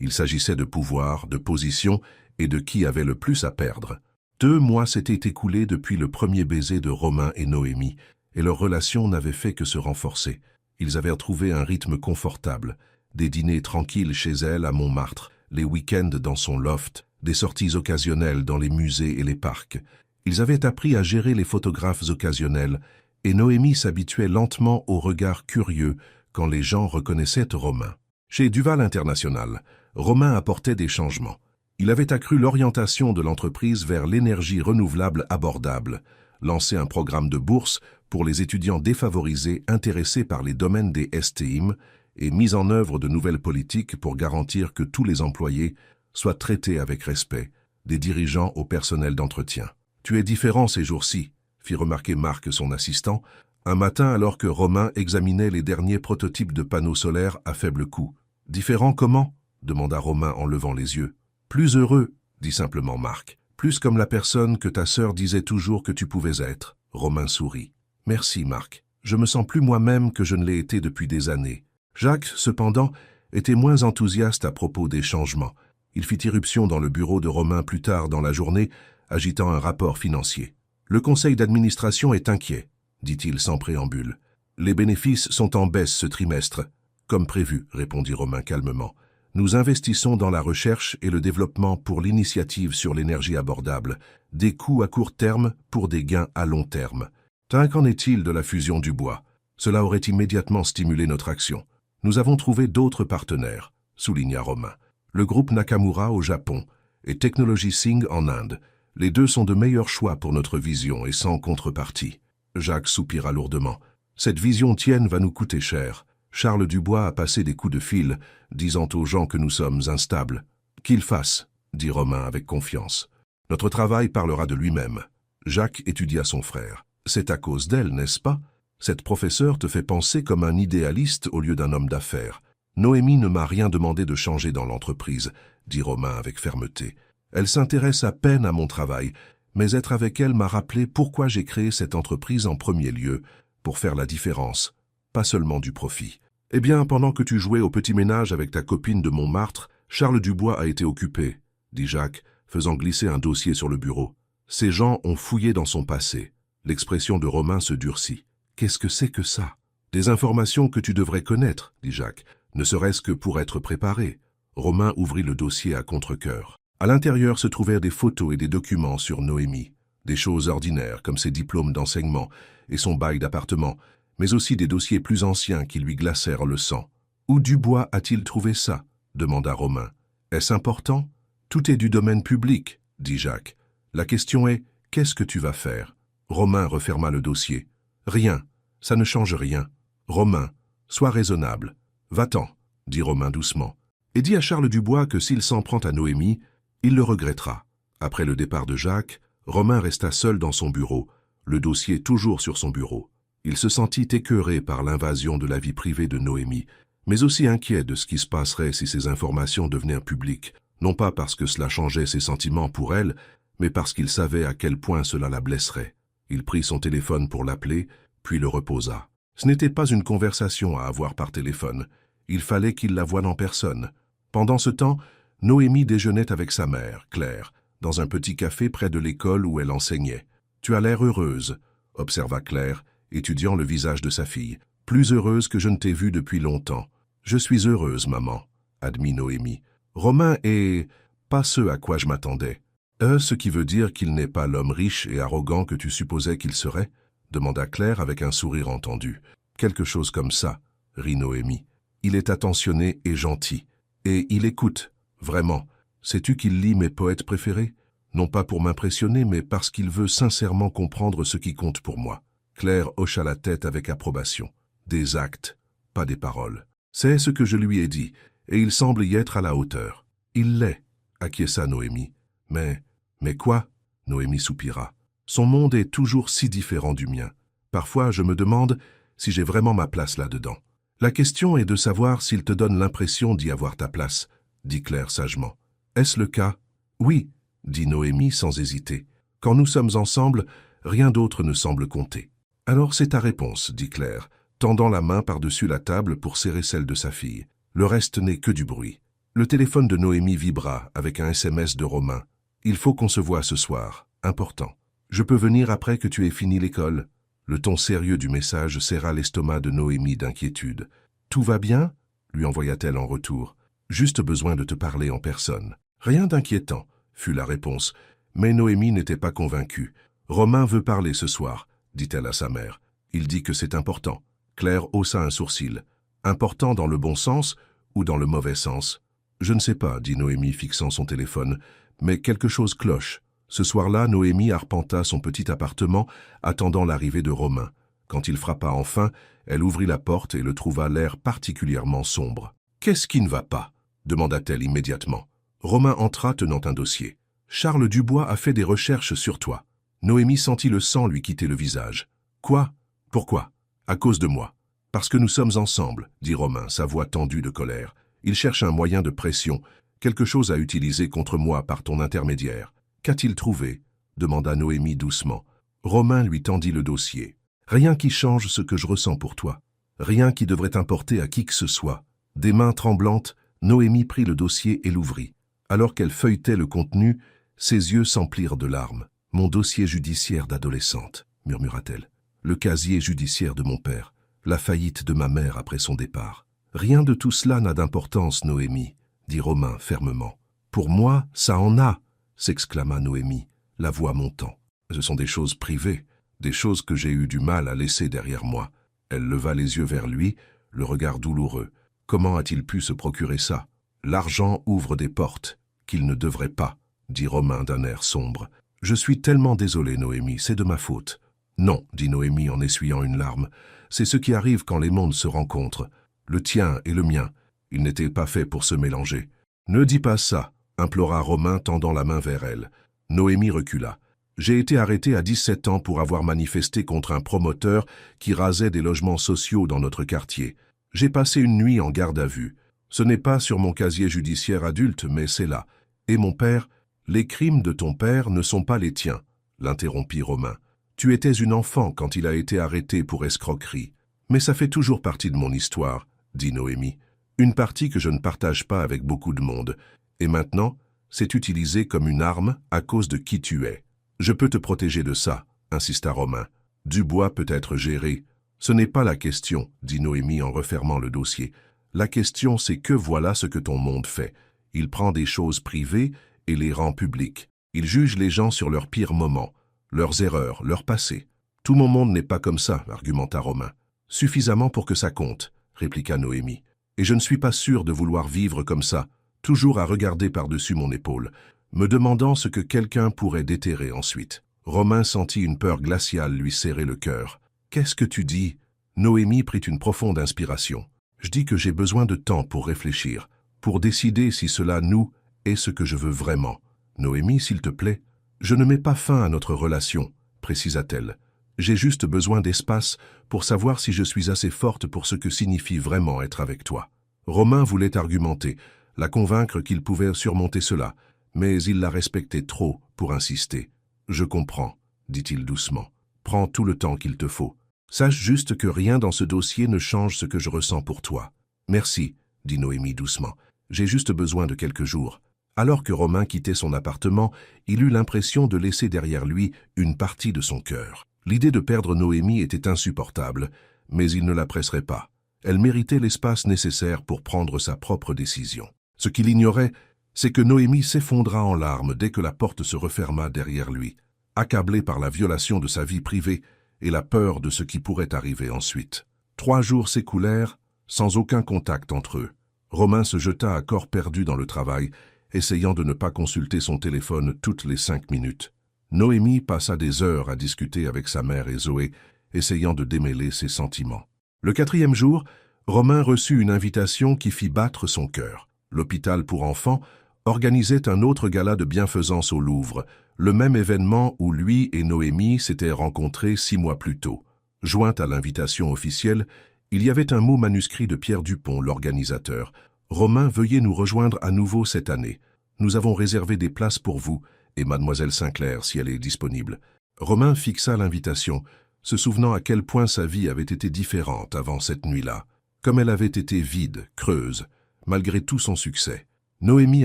Il s'agissait de pouvoir, de position et de qui avait le plus à perdre. 2 mois s'étaient écoulés depuis le premier baiser de Romain et Noémie, et leur relation n'avait fait que se renforcer. Ils avaient retrouvé un rythme confortable, des dîners tranquilles chez elle à Montmartre, les week-ends dans son loft, des sorties occasionnelles dans les musées et les parcs. Ils avaient appris à gérer les photographes occasionnels, et Noémie s'habituait lentement au regard curieux quand les gens reconnaissaient Romain. Chez Duval International, Romain apportait des changements. Il avait accru l'orientation de l'entreprise vers l'énergie renouvelable abordable, lancé un programme de bourse pour les étudiants défavorisés intéressés par les domaines des STEAM et mis en œuvre de nouvelles politiques pour garantir que tous les employés soient traités avec respect, des dirigeants au personnel d'entretien. « Tu es différent ces jours-ci », fit remarquer Marc, son assistant, un matin alors que Romain examinait les derniers prototypes de panneaux solaires à faible coût. « Différent comment ?» demanda Romain en levant les yeux. « Plus heureux, » dit simplement Marc. « Plus comme la personne que ta sœur disait toujours que tu pouvais être. » Romain sourit. « Merci, Marc. Je me sens plus moi-même que je ne l'ai été depuis des années. » Jacques, cependant, était moins enthousiaste à propos des changements. Il fit irruption dans le bureau de Romain plus tard dans la journée, agitant un rapport financier. « Le conseil d'administration est inquiet, » dit-il sans préambule. « Les bénéfices sont en baisse ce trimestre. »« Comme prévu, » répondit Romain calmement. « Nous investissons dans la recherche et le développement pour l'initiative sur l'énergie abordable, des coûts à court terme pour des gains à long terme. Qu'en est-il de la fusion du bois? Cela aurait immédiatement stimulé notre action. Nous avons trouvé d'autres partenaires, souligna Romain. Le groupe Nakamura au Japon et Technology Singh en Inde. Les deux sont de meilleurs choix pour notre vision et sans contrepartie. Jacques soupira lourdement. Cette vision tienne va nous coûter cher. Charles Dubois a passé des coups de fil, disant aux gens que nous sommes instables. Qu'il fasse, dit Romain avec confiance. Notre travail parlera de lui-même. Jacques étudia son frère. C'est à cause d'elle, n'est-ce pas? Cette professeure te fait penser comme un idéaliste au lieu d'un homme d'affaires. Noémie ne m'a rien demandé de changer dans l'entreprise, dit Romain avec fermeté. Elle s'intéresse à peine à mon travail, mais être avec elle m'a rappelé pourquoi j'ai créé cette entreprise en premier lieu, pour faire la différence, pas seulement du profit. Eh bien, pendant que tu jouais au petit ménage avec ta copine de Montmartre, Charles Dubois a été occupé, dit Jacques, faisant glisser un dossier sur le bureau. Ces gens ont fouillé dans son passé. L'expression de Romain se durcit. Qu'est-ce que c'est que ça? Des informations que tu devrais connaître, dit Jacques, ne serait-ce que pour être préparé. Romain ouvrit le dossier à contre-cœur. À l'intérieur se trouvèrent des photos et des documents sur Noémie, des choses ordinaires comme ses diplômes d'enseignement et son bail d'appartement, mais aussi des dossiers plus anciens qui lui glacèrent le sang. « Où Dubois a-t-il trouvé ça ?» demanda Romain. « Est-ce important ? Tout est du domaine public, dit Jacques. La question est, qu'est-ce que tu vas faire ?» Romain referma le dossier. « Rien, ça ne change rien. Romain, sois raisonnable. Va-t'en, dit Romain doucement. Et dis à Charles Dubois que s'il s'en prend à Noémie, il le regrettera. » Après le départ de Jacques, Romain resta seul dans son bureau, le dossier toujours sur son bureau. Il se sentit écœuré par l'invasion de la vie privée de Noémie, mais aussi inquiet de ce qui se passerait si ces informations devenaient publiques, non pas parce que cela changeait ses sentiments pour elle, mais parce qu'il savait à quel point cela la blesserait. Il prit son téléphone pour l'appeler, puis le reposa. Ce n'était pas une conversation à avoir par téléphone. Il fallait qu'il la voie en personne. Pendant ce temps, Noémie déjeunait avec sa mère, Claire, dans un petit café près de l'école où elle enseignait. « Tu as l'air heureuse », observa Claire, étudiant le visage de sa fille. « Plus heureuse que je ne t'ai vue depuis longtemps. »« Je suis heureuse, maman, » admit Noémie. « Romain est pas ce à quoi je m'attendais. » Ce qui veut dire qu'il n'est pas l'homme riche et arrogant que tu supposais qu'il serait ?» demanda Claire avec un sourire entendu. « Quelque chose comme ça, » rit Noémie. « Il est attentionné et gentil. Et il écoute, vraiment. Sais-tu qu'il lit mes poètes préférés? Non pas pour m'impressionner, mais parce qu'il veut sincèrement comprendre ce qui compte pour moi. » Claire hocha la tête avec approbation. « Des actes, pas des paroles. C'est ce que je lui ai dit, et il semble y être à la hauteur. »« Il l'est, » acquiesça Noémie. « Mais quoi ?» Noémie soupira. « Son monde est toujours si différent du mien. Parfois, je me demande si j'ai vraiment ma place là-dedans. La question est de savoir s'il te donne l'impression d'y avoir ta place, » dit Claire sagement. « Est-ce le cas ?»« Oui, » dit Noémie sans hésiter. « Quand nous sommes ensemble, rien d'autre ne semble compter. »« Alors c'est ta réponse, » dit Claire, tendant la main par-dessus la table pour serrer celle de sa fille. Le reste n'est que du bruit. Le téléphone de Noémie vibra avec un SMS de Romain. « Il faut qu'on se voie ce soir. Important. Je peux venir après que tu aies fini l'école ?» Le ton sérieux du message serra l'estomac de Noémie d'inquiétude. « Tout va bien ?» lui envoya-t-elle en retour. « Juste besoin de te parler en personne. »« Rien d'inquiétant, » fut la réponse. Mais Noémie n'était pas convaincue. « Romain veut parler ce soir, » dit-elle à sa mère. « Il dit que c'est important. » Claire haussa un sourcil. « Important dans le bon sens ou dans le mauvais sens ?» Je ne sais pas, dit Noémie fixant son téléphone, mais quelque chose cloche. Ce soir-là, Noémie arpenta son petit appartement, attendant l'arrivée de Romain. Quand il frappa enfin, elle ouvrit la porte et le trouva l'air particulièrement sombre. « Qu'est-ce qui ne va pas ?» demanda-t-elle immédiatement. Romain entra tenant un dossier. « Charles Dubois a fait des recherches sur toi. » Noémie sentit le sang lui quitter le visage. « Quoi? Pourquoi? À cause de moi. »« Parce que nous sommes ensemble, » dit Romain, sa voix tendue de colère. « Il cherche un moyen de pression, quelque chose à utiliser contre moi par ton intermédiaire. »« Qu'a-t-il trouvé ?» demanda Noémie doucement. Romain lui tendit le dossier. « Rien qui change ce que je ressens pour toi. Rien qui devrait importer à qui que ce soit. » Des mains tremblantes, Noémie prit le dossier et l'ouvrit. Alors qu'elle feuilletait le contenu, ses yeux s'emplirent de larmes. « Mon dossier judiciaire d'adolescente, » murmura-t-elle. « Le casier judiciaire de mon père, la faillite de ma mère après son départ. »« Rien de tout cela n'a d'importance, Noémie, » dit Romain fermement. « Pour moi, ça en a, » s'exclama Noémie, la voix montant. « Ce sont des choses privées, des choses que j'ai eu du mal à laisser derrière moi. » Elle leva les yeux vers lui, le regard douloureux. Comment a-t-il pu se procurer ça? L'argent ouvre des portes qu'il ne devrait pas, dit Romain d'un air sombre. Je suis tellement désolé, Noémie, c'est de ma faute. Non, dit Noémie en essuyant une larme, c'est ce qui arrive quand les mondes se rencontrent. Le tien et le mien, ils n'étaient pas faits pour se mélanger. Ne dis pas ça, implora Romain tendant la main vers elle. Noémie recula. J'ai été arrêté à 17 ans pour avoir manifesté contre un promoteur qui rasait des logements sociaux dans notre quartier. J'ai passé une nuit en garde à vue. Ce n'est pas sur mon casier judiciaire adulte, mais c'est là. Et mon père, les crimes de ton père ne sont pas les tiens, l'interrompit Romain. Tu étais une enfant quand il a été arrêté pour escroquerie. Mais ça fait toujours partie de mon histoire, dit Noémie. Une partie que je ne partage pas avec beaucoup de monde. Et maintenant, c'est utilisé comme une arme à cause de qui tu es. Je peux te protéger de ça, insista Romain. Dubois peut être géré. Ce n'est pas la question, dit Noémie en refermant le dossier. La question, c'est que voilà ce que ton monde fait. Il prend des choses privées et les rend publiques. Il juge les gens sur leurs pires moments, leurs erreurs, leur passé. Tout mon monde n'est pas comme ça, argumenta Romain. Suffisamment pour que ça compte, répliqua Noémie. Et je ne suis pas sûr de vouloir vivre comme ça, toujours à regarder par-dessus mon épaule, me demandant ce que quelqu'un pourrait déterrer ensuite. Romain sentit une peur glaciale lui serrer le cœur. « Qu'est-ce que tu dis ?» Noémie prit une profonde inspiration. « Je dis que j'ai besoin de temps pour réfléchir, pour décider si cela nous est ce que je veux vraiment. Noémie, s'il te plaît, je ne mets pas fin à notre relation, précisa-t-elle. J'ai juste besoin d'espace pour savoir si je suis assez forte pour ce que signifie vraiment être avec toi. » Romain voulait argumenter, la convaincre qu'il pouvait surmonter cela, mais il la respectait trop pour insister. « Je comprends, » dit-il doucement. « Prends tout le temps qu'il te faut. Sache juste que rien dans ce dossier ne change ce que je ressens pour toi. »« Merci, » dit Noémie doucement. « J'ai juste besoin de quelques jours. » Alors que Romain quittait son appartement, il eut l'impression de laisser derrière lui une partie de son cœur. L'idée de perdre Noémie était insupportable, mais il ne la presserait pas. Elle méritait l'espace nécessaire pour prendre sa propre décision. Ce qu'il ignorait, c'est que Noémie s'effondra en larmes dès que la porte se referma derrière lui, accablée par la violation de sa vie privée et la peur de ce qui pourrait arriver ensuite. 3 jours s'écoulèrent sans aucun contact entre eux. Romain se jeta à corps perdu dans le travail, essayant de ne pas consulter son téléphone toutes les 5 minutes. Noémie passa des heures à discuter avec sa mère et Zoé, essayant de démêler ses sentiments. Le 4e jour, Romain reçut une invitation qui fit battre son cœur. L'hôpital pour enfants organisait un autre gala de bienfaisance au Louvre, le même événement où lui et Noémie s'étaient rencontrés 6 mois plus tôt. Jointe à l'invitation officielle, il y avait un mot manuscrit de Pierre Dupont, l'organisateur. « Romain, veuillez nous rejoindre à nouveau cette année. Nous avons réservé des places pour vous et mademoiselle Sinclair si elle est disponible. » Romain fixa l'invitation, se souvenant à quel point sa vie avait été différente avant cette nuit-là, comme elle avait été vide, creuse, malgré tout son succès. Noémie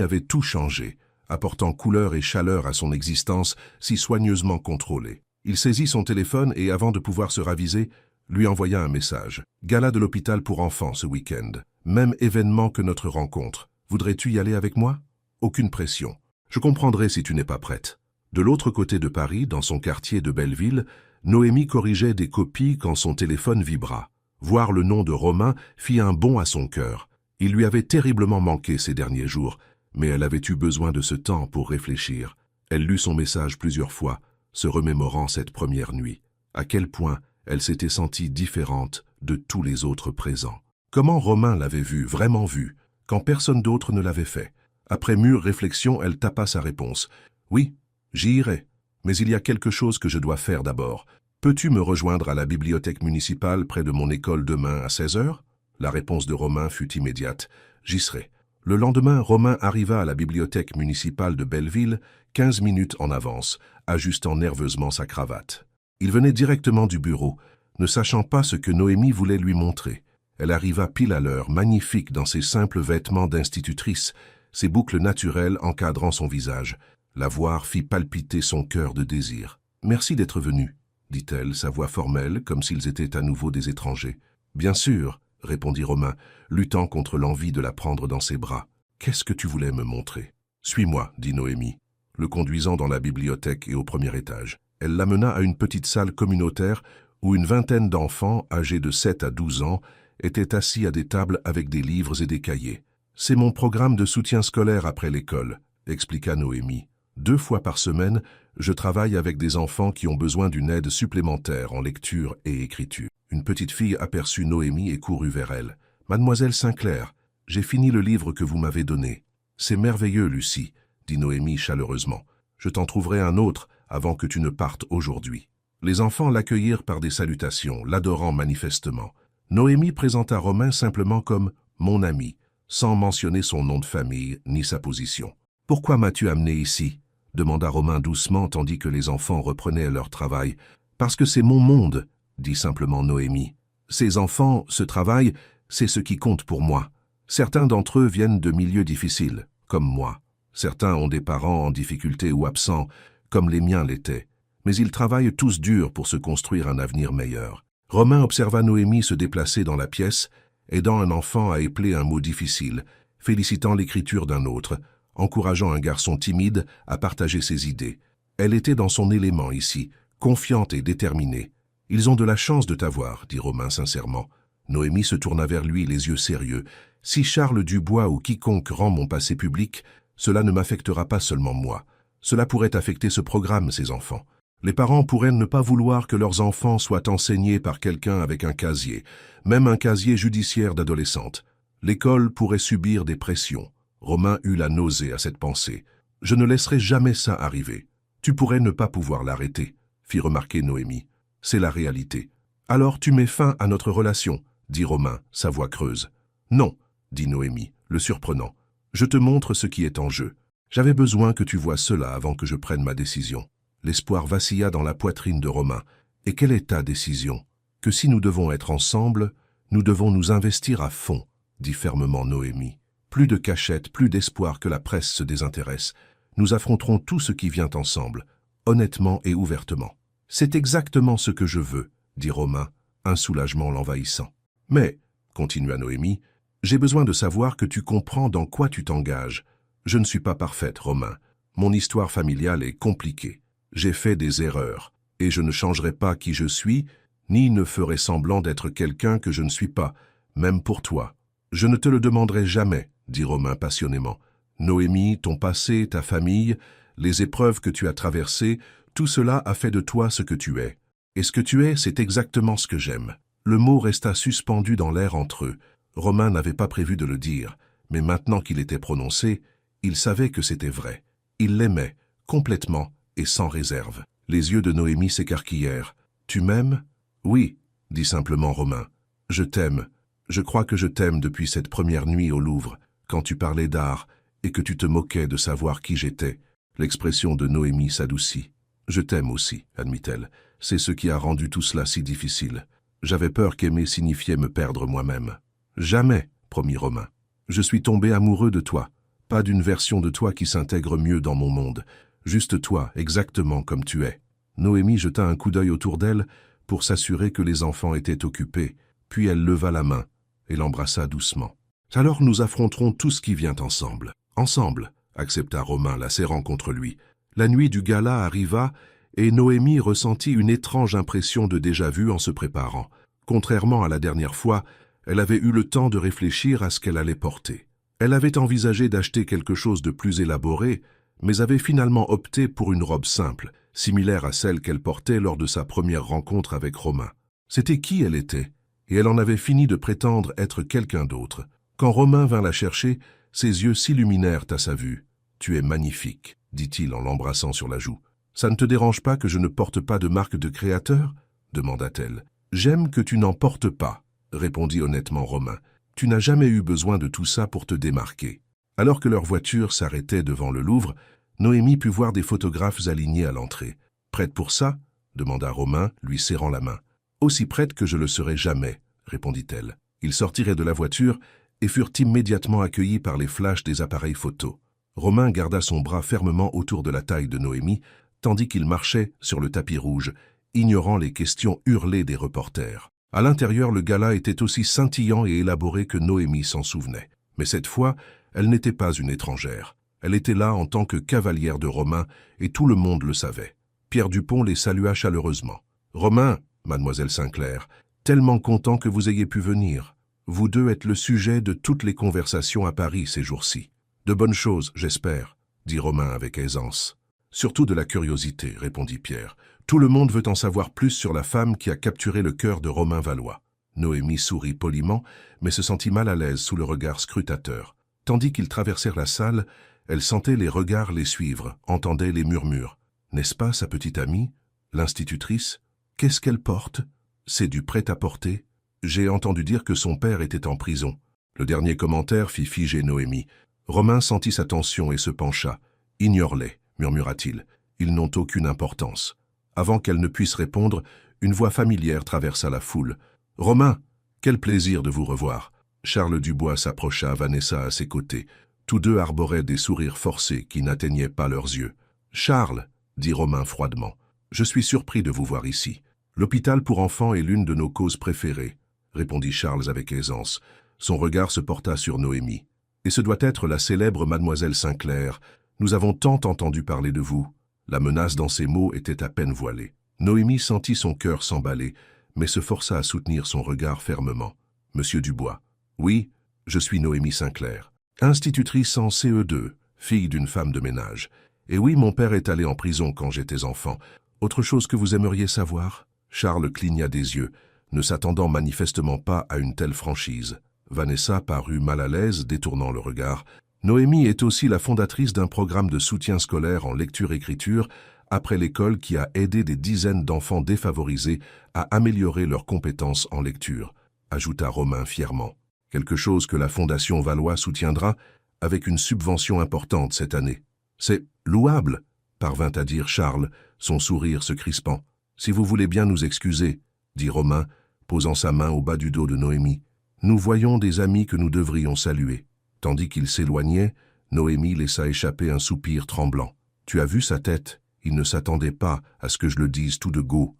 avait tout changé, apportant couleur et chaleur à son existence si soigneusement contrôlée. Il saisit son téléphone et, avant de pouvoir se raviser, lui envoya un message. « Gala de l'hôpital pour enfants ce week-end. Même événement que notre rencontre. Voudrais-tu y aller avec moi? Aucune pression. Je comprendrai si tu n'es pas prête. » De l'autre côté de Paris, dans son quartier de Belleville, Noémie corrigeait des copies quand son téléphone vibra. Voir le nom de Romain fit un bond à son cœur. Il lui avait terriblement manqué ces derniers jours, mais elle avait eu besoin de ce temps pour réfléchir. Elle lut son message plusieurs fois, se remémorant cette première nuit. À quel point elle s'était sentie différente de tous les autres présents. Comment Romain l'avait vue, vraiment vue, quand personne d'autre ne l'avait fait. Après mûre réflexion, elle tapa sa réponse. « Oui, j'y irai, mais il y a quelque chose que je dois faire d'abord. Peux-tu me rejoindre à la bibliothèque municipale près de mon école demain à 16 heures ?» La réponse de Romain fut immédiate. « J'y serai. » Le lendemain, Romain arriva à la bibliothèque municipale de Belleville 15 minutes en avance, ajustant nerveusement sa cravate. Il venait directement du bureau, ne sachant pas ce que Noémie voulait lui montrer. Elle arriva pile à l'heure, magnifique dans ses simples vêtements d'institutrice, ses boucles naturelles encadrant son visage. La voir fit palpiter son cœur de désir. « Merci d'être venu, » dit-elle, sa voix formelle, comme s'ils étaient à nouveau des étrangers. « Bien sûr, » répondit Romain, luttant contre l'envie de la prendre dans ses bras. « Qu'est-ce que tu voulais me montrer ?»« Suis-moi, » dit Noémie, le conduisant dans la bibliothèque et au premier étage. Elle l'amena à une petite salle communautaire où une vingtaine d'enfants, âgés de 7 à 12 ans, étaient assis à des tables avec des livres et des cahiers. « C'est mon programme de soutien scolaire après l'école, » expliqua Noémie. « 2 fois par semaine, je travaille avec des enfants qui ont besoin d'une aide supplémentaire en lecture et écriture. » Une petite fille aperçut Noémie et courut vers elle. « Mademoiselle Sinclair, j'ai fini le livre que vous m'avez donné. »« C'est merveilleux, Lucie, » dit Noémie chaleureusement. « Je t'en trouverai un autre avant que tu ne partes aujourd'hui. » Les enfants l'accueillirent par des salutations, l'adorant manifestement. Noémie présenta Romain simplement comme « mon ami », sans mentionner son nom de famille ni sa position. « Pourquoi m'as-tu amené ici ?» demanda Romain doucement tandis que les enfants reprenaient leur travail. « Parce que c'est mon monde », dit simplement Noémie. « Ces enfants, ce travail, c'est ce qui compte pour moi. Certains d'entre eux viennent de milieux difficiles, comme moi. Certains ont des parents en difficulté ou absents, comme les miens l'étaient. Mais ils travaillent tous dur pour se construire un avenir meilleur. » Romain observa Noémie se déplacer dans la pièce, aidant un enfant à épeler un mot difficile, félicitant l'écriture d'un autre, encourageant un garçon timide à partager ses idées. Elle était dans son élément ici, confiante et déterminée. « Ils ont de la chance de t'avoir, » dit Romain sincèrement. Noémie se tourna vers lui, les yeux sérieux. « Si Charles Dubois ou quiconque rend mon passé public, cela ne m'affectera pas seulement moi. Cela pourrait affecter ce programme, ces enfants. Les parents pourraient ne pas vouloir que leurs enfants soient enseignés par quelqu'un avec un casier, même un casier judiciaire d'adolescente. L'école pourrait subir des pressions. » Romain eut la nausée à cette pensée. « Je ne laisserai jamais ça arriver. Tu pourrais ne pas pouvoir l'arrêter, » fit remarquer Noémie. « C'est la réalité. »« Alors tu mets fin à notre relation, » dit Romain, sa voix creuse. « Non, » dit Noémie, le surprenant. « Je te montre ce qui est en jeu. J'avais besoin que tu vois cela avant que je prenne ma décision. » L'espoir vacilla dans la poitrine de Romain. « Et quelle est ta décision ? Que si nous devons être ensemble, nous devons nous investir à fond, » dit fermement Noémie. « Plus de cachette, plus d'espoir que la presse se désintéresse. Nous affronterons tout ce qui vient ensemble, honnêtement et ouvertement. »« C'est exactement ce que je veux, » dit Romain, un soulagement l'envahissant. « Mais, » continua Noémie, « j'ai besoin de savoir que tu comprends dans quoi tu t'engages. Je ne suis pas parfaite, Romain. Mon histoire familiale est compliquée. J'ai fait des erreurs, et je ne changerai pas qui je suis, ni ne ferai semblant d'être quelqu'un que je ne suis pas, même pour toi. Je ne te le demanderai jamais, » dit Romain passionnément. « Noémie, ton passé, ta famille, les épreuves que tu as traversées, tout cela a fait de toi ce que tu es. Et ce que tu es, c'est exactement ce que j'aime. » Le mot resta suspendu dans l'air entre eux. Romain n'avait pas prévu de le dire, mais maintenant qu'il était prononcé, il savait que c'était vrai. Il l'aimait, complètement, et sans réserve. Les yeux de Noémie s'écarquillèrent. « Tu m'aimes ?»« Oui, » dit simplement Romain. « Je t'aime. Je crois que je t'aime depuis cette première nuit au Louvre, quand tu parlais d'art et que tu te moquais de savoir qui j'étais. » L'expression de Noémie s'adoucit. « Je t'aime aussi, » admit-elle. « C'est ce qui a rendu tout cela si difficile. J'avais peur qu'aimer signifiait me perdre moi-même. »« Jamais, » promit Romain. « Je suis tombé amoureux de toi, pas d'une version de toi qui s'intègre mieux dans mon monde. Juste toi, exactement comme tu es. » Noémie jeta un coup d'œil autour d'elle pour s'assurer que les enfants étaient occupés, puis elle leva la main et l'embrassa doucement. « Alors nous affronterons tout ce qui vient ensemble. »« Ensemble, » accepta Romain, la serrant contre lui. La nuit du gala arriva et Noémie ressentit une étrange impression de déjà-vu en se préparant. Contrairement à la dernière fois, Elle avait eu le temps de réfléchir à ce qu'elle allait porter. Elle avait envisagé d'acheter quelque chose de plus élaboré, mais avait finalement opté pour une robe simple, similaire à celle qu'elle portait lors de sa première rencontre avec Romain. C'était qui elle était, et elle en avait fini de prétendre être quelqu'un d'autre. Quand Romain vint la chercher, ses yeux s'illuminèrent à sa vue. « Tu es magnifique », dit-il en l'embrassant sur la joue. « Ça ne te dérange pas que je ne porte pas de marque de créateur ?» demanda-t-elle. « J'aime que tu n'en portes pas », répondit honnêtement Romain. « Tu n'as jamais eu besoin de tout ça pour te démarquer. » Alors que leur voiture s'arrêtait devant le Louvre, Noémie put voir des photographes alignés à l'entrée. « Prête pour ça ?» demanda Romain, lui serrant la main. « Aussi prête que je le serai jamais », répondit-elle. Ils sortirent de la voiture et furent immédiatement accueillis par les flashs des appareils photo. Romain garda son bras fermement autour de la taille de Noémie, tandis qu'il marchait sur le tapis rouge, ignorant les questions hurlées des reporters. À l'intérieur, le gala était aussi scintillant et élaboré que Noémie s'en souvenait. Mais cette fois, elle n'était pas une étrangère. Elle était là en tant que cavalière de Romain, et tout le monde le savait. Pierre Dupont les salua chaleureusement. « Romain, mademoiselle Sinclair, tellement content que vous ayez pu venir. Vous deux êtes le sujet de toutes les conversations à Paris ces jours-ci. De bonnes choses, j'espère, dit Romain avec aisance. Surtout de la curiosité, répondit Pierre. Tout le monde veut en savoir plus sur la femme qui a capturé le cœur de Romain Valois. Noémie sourit poliment, mais se sentit mal à l'aise sous le regard scrutateur. Tandis qu'ils traversèrent la salle, elle sentait les regards les suivre, entendait les murmures. N'est-ce pas sa petite amie, l'institutrice? Qu'est-ce qu'elle porte? C'est du prêt-à-porter? J'ai entendu dire que son père était en prison. Le dernier commentaire fit figer Noémie. Romain sentit sa tension et se pencha. « Ignore-les », murmura-t-il. « Ils n'ont aucune importance. » Avant qu'elle ne puisse répondre, une voix familière traversa la foule. « Romain, quel plaisir de vous revoir !» Charles Dubois s'approcha, Vanessa à ses côtés. Tous deux arboraient des sourires forcés qui n'atteignaient pas leurs yeux. « Charles, » dit Romain froidement, « je suis surpris de vous voir ici. L'hôpital pour enfants est l'une de nos causes préférées, » répondit Charles avec aisance. Son regard se porta sur Noémie. « Et ce doit être la célèbre mademoiselle Sinclair. Nous avons tant entendu parler de vous. » La menace dans ses mots était à peine voilée. Noémie sentit son cœur s'emballer, mais se força à soutenir son regard fermement. « Monsieur Dubois. »« Oui, je suis Noémie Sinclair. Institutrice en CE2, fille d'une femme de ménage. Et oui, mon père est allé en prison quand j'étais enfant. Autre chose que vous aimeriez savoir ?» Charles cligna des yeux, ne s'attendant manifestement pas à une telle franchise. Vanessa parut mal à l'aise, détournant le regard. Noémie est aussi la fondatrice d'un programme de soutien scolaire en lecture-écriture après l'école qui a aidé des dizaines d'enfants défavorisés à améliorer leurs compétences en lecture, ajouta Romain fièrement. Quelque chose que la Fondation Valois soutiendra avec une subvention importante cette année. C'est louable, parvint à dire Charles, son sourire se crispant. Si vous voulez bien nous excuser, dit Romain, posant sa main au bas du dos de Noémie. Nous voyons des amis que nous devrions saluer. Tandis qu'il s'éloignait, Noémie laissa échapper un soupir tremblant. Tu as vu sa tête? Il ne s'attendait pas à ce que je le dise tout de go.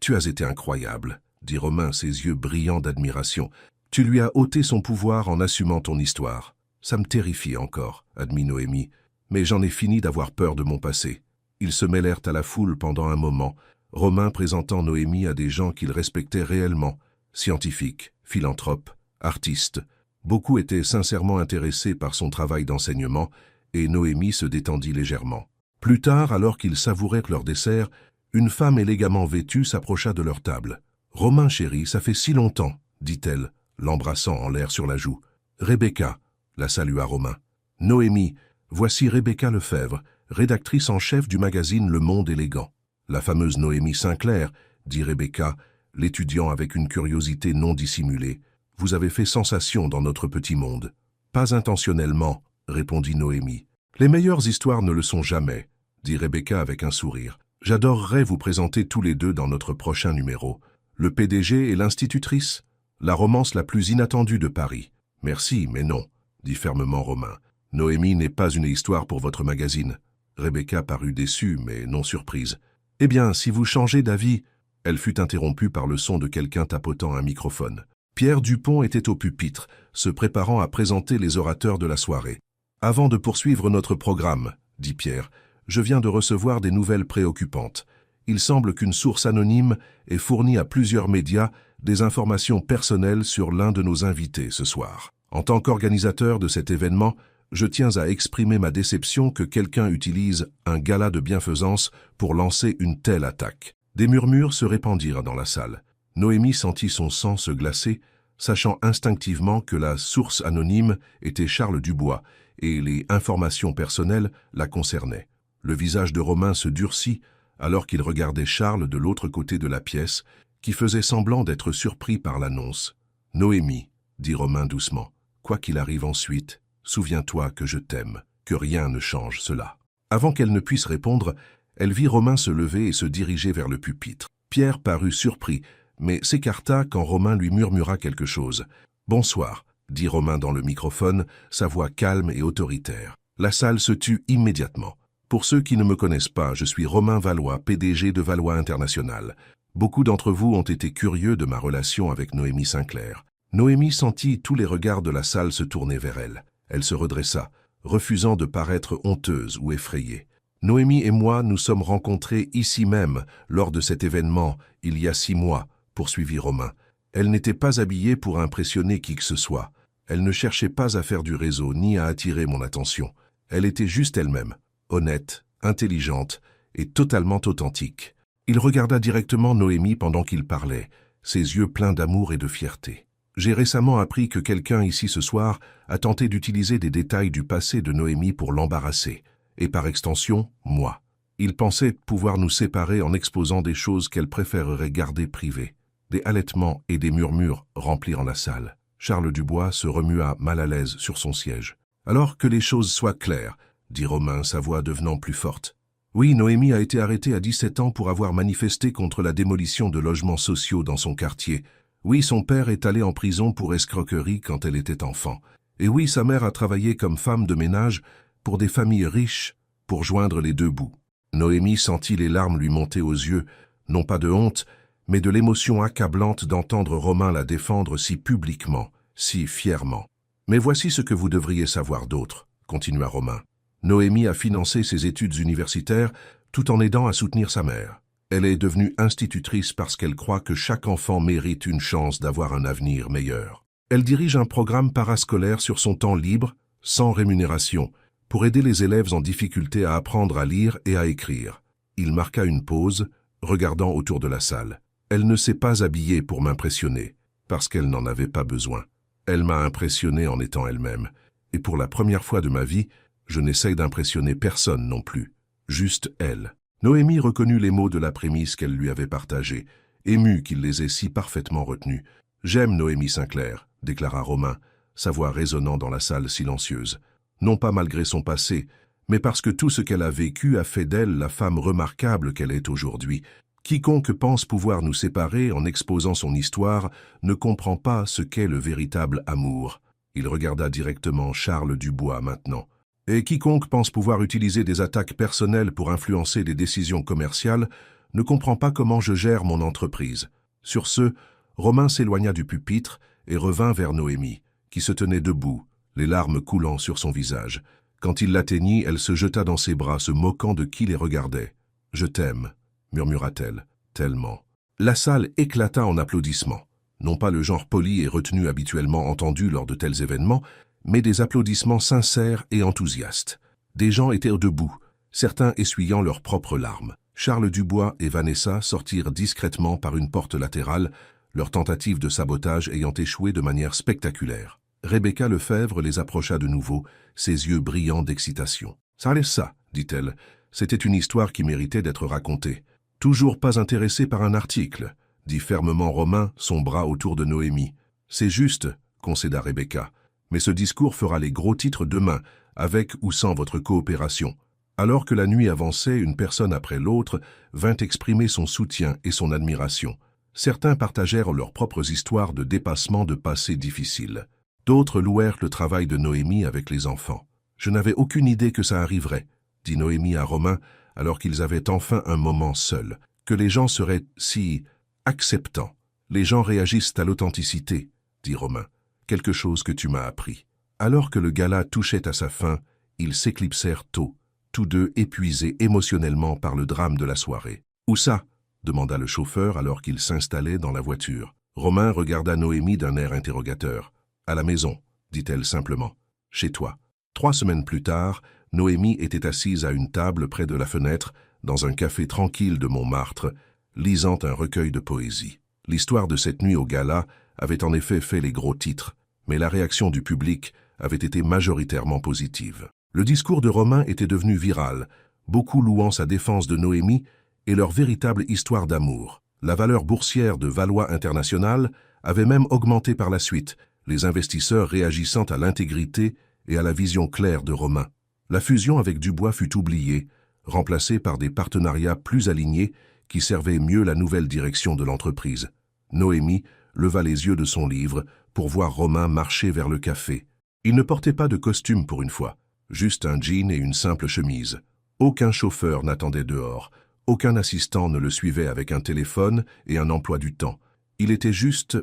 Tu as été incroyable, dit Romain, ses yeux brillants d'admiration. Tu lui as ôté son pouvoir en assumant ton histoire. Ça me terrifie encore, admit Noémie, mais j'en ai fini d'avoir peur de mon passé. Ils se mêlèrent à la foule pendant un moment, Romain présentant Noémie à des gens qu'il respectait réellement, scientifiques, philanthropes, artistes. Beaucoup étaient sincèrement intéressés par son travail d'enseignement, et Noémie se détendit légèrement. Plus tard, alors qu'ils savouraient leur dessert, une femme élégamment vêtue s'approcha de leur table. « Romain, chéri, ça fait si longtemps, » dit-elle, l'embrassant en l'air sur la joue. « Rebecca, » la salua Romain. « Noémie, voici Rebecca Lefebvre, rédactrice en chef du magazine Le Monde élégant. » La fameuse Noémie Sinclair, dit Rebecca, l'étudiant avec une curiosité non dissimulée. « Vous avez fait sensation dans notre petit monde. »« Pas intentionnellement, » répondit Noémie. « Les meilleures histoires ne le sont jamais, » dit Rebecca avec un sourire. « J'adorerais vous présenter tous les deux dans notre prochain numéro. Le PDG et l'institutrice, la romance la plus inattendue de Paris. »« Merci, mais non, » dit fermement Romain. « Noémie n'est pas une histoire pour votre magazine. » Rebecca parut déçue, mais non surprise. « Eh bien, si vous changez d'avis... » Elle fut interrompue par le son de quelqu'un tapotant un microphone. Pierre Dupont était au pupitre, se préparant à présenter les orateurs de la soirée. « Avant de poursuivre notre programme, » dit Pierre, « je viens de recevoir des nouvelles préoccupantes. Il semble qu'une source anonyme ait fourni à plusieurs médias des informations personnelles sur l'un de nos invités ce soir. En tant qu'organisateur de cet événement, je tiens à exprimer ma déception que quelqu'un utilise un gala de bienfaisance pour lancer une telle attaque. Des murmures se répandirent dans la salle. Noémie sentit son sang se glacer, sachant instinctivement que la source anonyme était Charles Dubois et les informations personnelles la concernaient. Le visage de Romain se durcit alors qu'il regardait Charles de l'autre côté de la pièce, qui faisait semblant d'être surpris par l'annonce. « Noémie, » dit Romain doucement, « quoi qu'il arrive ensuite, souviens-toi que je t'aime, que rien ne change cela. » Avant qu'elle ne puisse répondre, elle vit Romain se lever et se diriger vers le pupitre. Pierre parut surpris, mais s'écarta quand Romain lui murmura quelque chose. « Bonsoir », dit Romain dans le microphone, sa voix calme et autoritaire. La salle se tut immédiatement. Pour ceux qui ne me connaissent pas, je suis Romain Valois, PDG de Valois International. Beaucoup d'entre vous ont été curieux de ma relation avec Noémie Sinclair. Noémie sentit tous les regards de la salle se tourner vers elle. Elle se redressa, refusant de paraître honteuse ou effrayée. Noémie et moi nous sommes rencontrés ici même, lors de cet événement, il y a 6 mois, poursuivit Romain. Elle n'était pas habillée pour impressionner qui que ce soit. Elle ne cherchait pas à faire du réseau ni à attirer mon attention. Elle était juste elle-même, honnête, intelligente et totalement authentique. Il regarda directement Noémie pendant qu'il parlait, ses yeux pleins d'amour et de fierté. J'ai récemment appris que quelqu'un ici ce soir a tenté d'utiliser des détails du passé de Noémie pour l'embarrasser, et par extension, moi. Il pensait pouvoir nous séparer en exposant des choses qu'elle préférerait garder privées. Des halètements et des murmures remplirent la salle. Charles Dubois se remua mal à l'aise sur son siège. « Alors que les choses soient claires, » dit Romain, sa voix devenant plus forte. « Oui, Noémie a été arrêtée à 17 ans pour avoir manifesté contre la démolition de logements sociaux dans son quartier. Oui, son père est allé en prison pour escroquerie quand elle était enfant. Et oui, sa mère a travaillé comme femme de ménage pour des familles riches pour joindre les deux bouts. » Noémie sentit les larmes lui monter aux yeux, non pas de honte, mais de l'émotion accablante d'entendre Romain la défendre si publiquement, si fièrement. « Mais voici ce que vous devriez savoir d'autre, » continua Romain. Noémie a financé ses études universitaires tout en aidant à soutenir sa mère. Elle est devenue institutrice parce qu'elle croit que chaque enfant mérite une chance d'avoir un avenir meilleur. Elle dirige un programme parascolaire sur son temps libre, sans rémunération, pour aider les élèves en difficulté à apprendre à lire et à écrire. Il marqua une pause, regardant autour de la salle. Elle ne s'est pas habillée pour m'impressionner, parce qu'elle n'en avait pas besoin. Elle m'a impressionné en étant elle-même, et pour la première fois de ma vie, je n'essaye d'impressionner personne non plus, juste elle. Noémie reconnut les mots de la prémisse qu'elle lui avait partagés, émue qu'il les ait si parfaitement retenus. « J'aime Noémie Sinclair », déclara Romain, sa voix résonnant dans la salle silencieuse. Non pas malgré son passé, mais parce que tout ce qu'elle a vécu a fait d'elle la femme remarquable qu'elle est aujourd'hui. Quiconque pense pouvoir nous séparer en exposant son histoire ne comprend pas ce qu'est le véritable amour. Il regarda directement Charles Dubois maintenant. Et quiconque pense pouvoir utiliser des attaques personnelles pour influencer des décisions commerciales ne comprend pas comment je gère mon entreprise. Sur ce, Romain s'éloigna du pupitre et revint vers Noémie, qui se tenait debout, les larmes coulant sur son visage. Quand il l'atteignit, elle se jeta dans ses bras, se moquant de qui les regardait. « Je t'aime », murmura-t-elle, tellement. La salle éclata en applaudissements. Non pas le genre poli et retenu habituellement entendu lors de tels événements, mais des applaudissements sincères et enthousiastes. Des gens étaient debout, certains essuyant leurs propres larmes. Charles Dubois et Vanessa sortirent discrètement par une porte latérale, leur tentative de sabotage ayant échoué de manière spectaculaire. Rebecca Lefebvre les approcha de nouveau, ses yeux brillants d'excitation. « Ça allait ça, dit-elle. C'était une histoire qui méritait d'être racontée. Toujours pas intéressé par un article, dit fermement Romain, son bras autour de Noémie. C'est juste, concéda Rebecca. Mais ce discours fera les gros titres demain, avec ou sans votre coopération. » Alors que la nuit avançait, une personne après l'autre vint exprimer son soutien et son admiration. Certains partagèrent leurs propres histoires de dépassement de passés difficiles. D'autres louèrent le travail de Noémie avec les enfants. « Je n'avais aucune idée que ça arriverait, » dit Noémie à Romain, alors qu'ils avaient enfin un moment seuls. « Que les gens seraient si acceptants. Les gens réagissent à l'authenticité, » dit Romain. « Quelque chose que tu m'as appris. » Alors que le gala touchait à sa fin, ils s'éclipsèrent tôt, tous deux épuisés émotionnellement par le drame de la soirée. « Où ça ?» demanda le chauffeur alors qu'il s'installait dans la voiture. Romain regarda Noémie d'un air interrogateur. « À la maison, dit-elle simplement. Chez toi. » 3 semaines plus tard, Noémie était assise à une table près de la fenêtre, dans un café tranquille de Montmartre, lisant un recueil de poésie. L'histoire de cette nuit au gala avait en effet fait les gros titres, mais la réaction du public avait été majoritairement positive. Le discours de Romain était devenu viral, beaucoup louant sa défense de Noémie et leur véritable histoire d'amour. La valeur boursière de Valois International avait même augmenté par la suite, les investisseurs réagissant à l'intégrité et à la vision claire de Romain. La fusion avec Dubois fut oubliée, remplacée par des partenariats plus alignés qui servaient mieux la nouvelle direction de l'entreprise. Noémie leva les yeux de son livre pour voir Romain marcher vers le café. Il ne portait pas de costume pour une fois, juste un jean et une simple chemise. Aucun chauffeur n'attendait dehors, aucun assistant ne le suivait avec un téléphone et un emploi du temps. Il était juste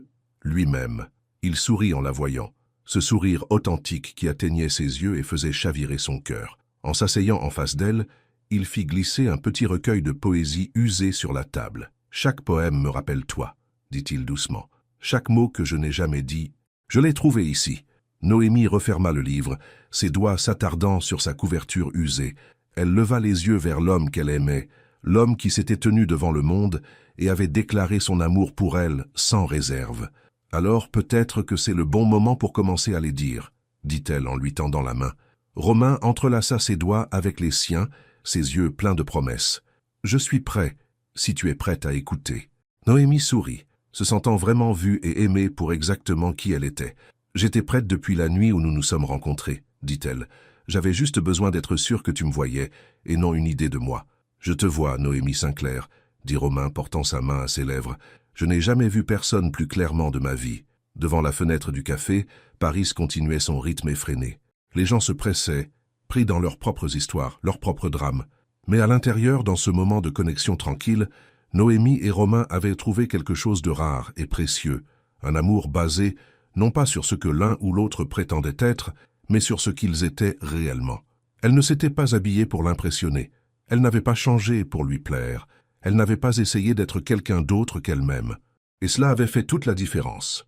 lui-même. Il sourit en la voyant, ce sourire authentique qui atteignait ses yeux et faisait chavirer son cœur. En s'asseyant en face d'elle, il fit glisser un petit recueil de poésie usé sur la table. « Chaque poème me rappelle toi, dit-il doucement. Chaque mot que je n'ai jamais dit, je l'ai trouvé ici. » Noémie referma le livre, ses doigts s'attardant sur sa couverture usée. Elle leva les yeux vers l'homme qu'elle aimait, l'homme qui s'était tenu devant le monde et avait déclaré son amour pour elle sans réserve. « Alors peut-être que c'est le bon moment pour commencer à les dire, » dit-elle en lui tendant la main. Romain entrelaça ses doigts avec les siens, ses yeux pleins de promesses. « Je suis prêt, si tu es prête à écouter. » Noémie sourit, se sentant vraiment vue et aimée pour exactement qui elle était. « J'étais prête depuis la nuit où nous nous sommes rencontrés, » dit-elle. « J'avais juste besoin d'être sûre que tu me voyais, et non une idée de moi. »« Je te vois, Noémie Sinclair, » dit Romain portant sa main à ses lèvres. « Je n'ai jamais vu personne plus clairement de ma vie. » Devant la fenêtre du café, Paris continuait son rythme effréné. Les gens se pressaient, pris dans leurs propres histoires, leurs propres drames. Mais à l'intérieur, dans ce moment de connexion tranquille, Noémie et Romain avaient trouvé quelque chose de rare et précieux, un amour basé non pas sur ce que l'un ou l'autre prétendait être, mais sur ce qu'ils étaient réellement. Elle ne s'était pas habillée pour l'impressionner, elle n'avait pas changé pour lui plaire, elle n'avait pas essayé d'être quelqu'un d'autre qu'elle-même. Et cela avait fait toute la différence.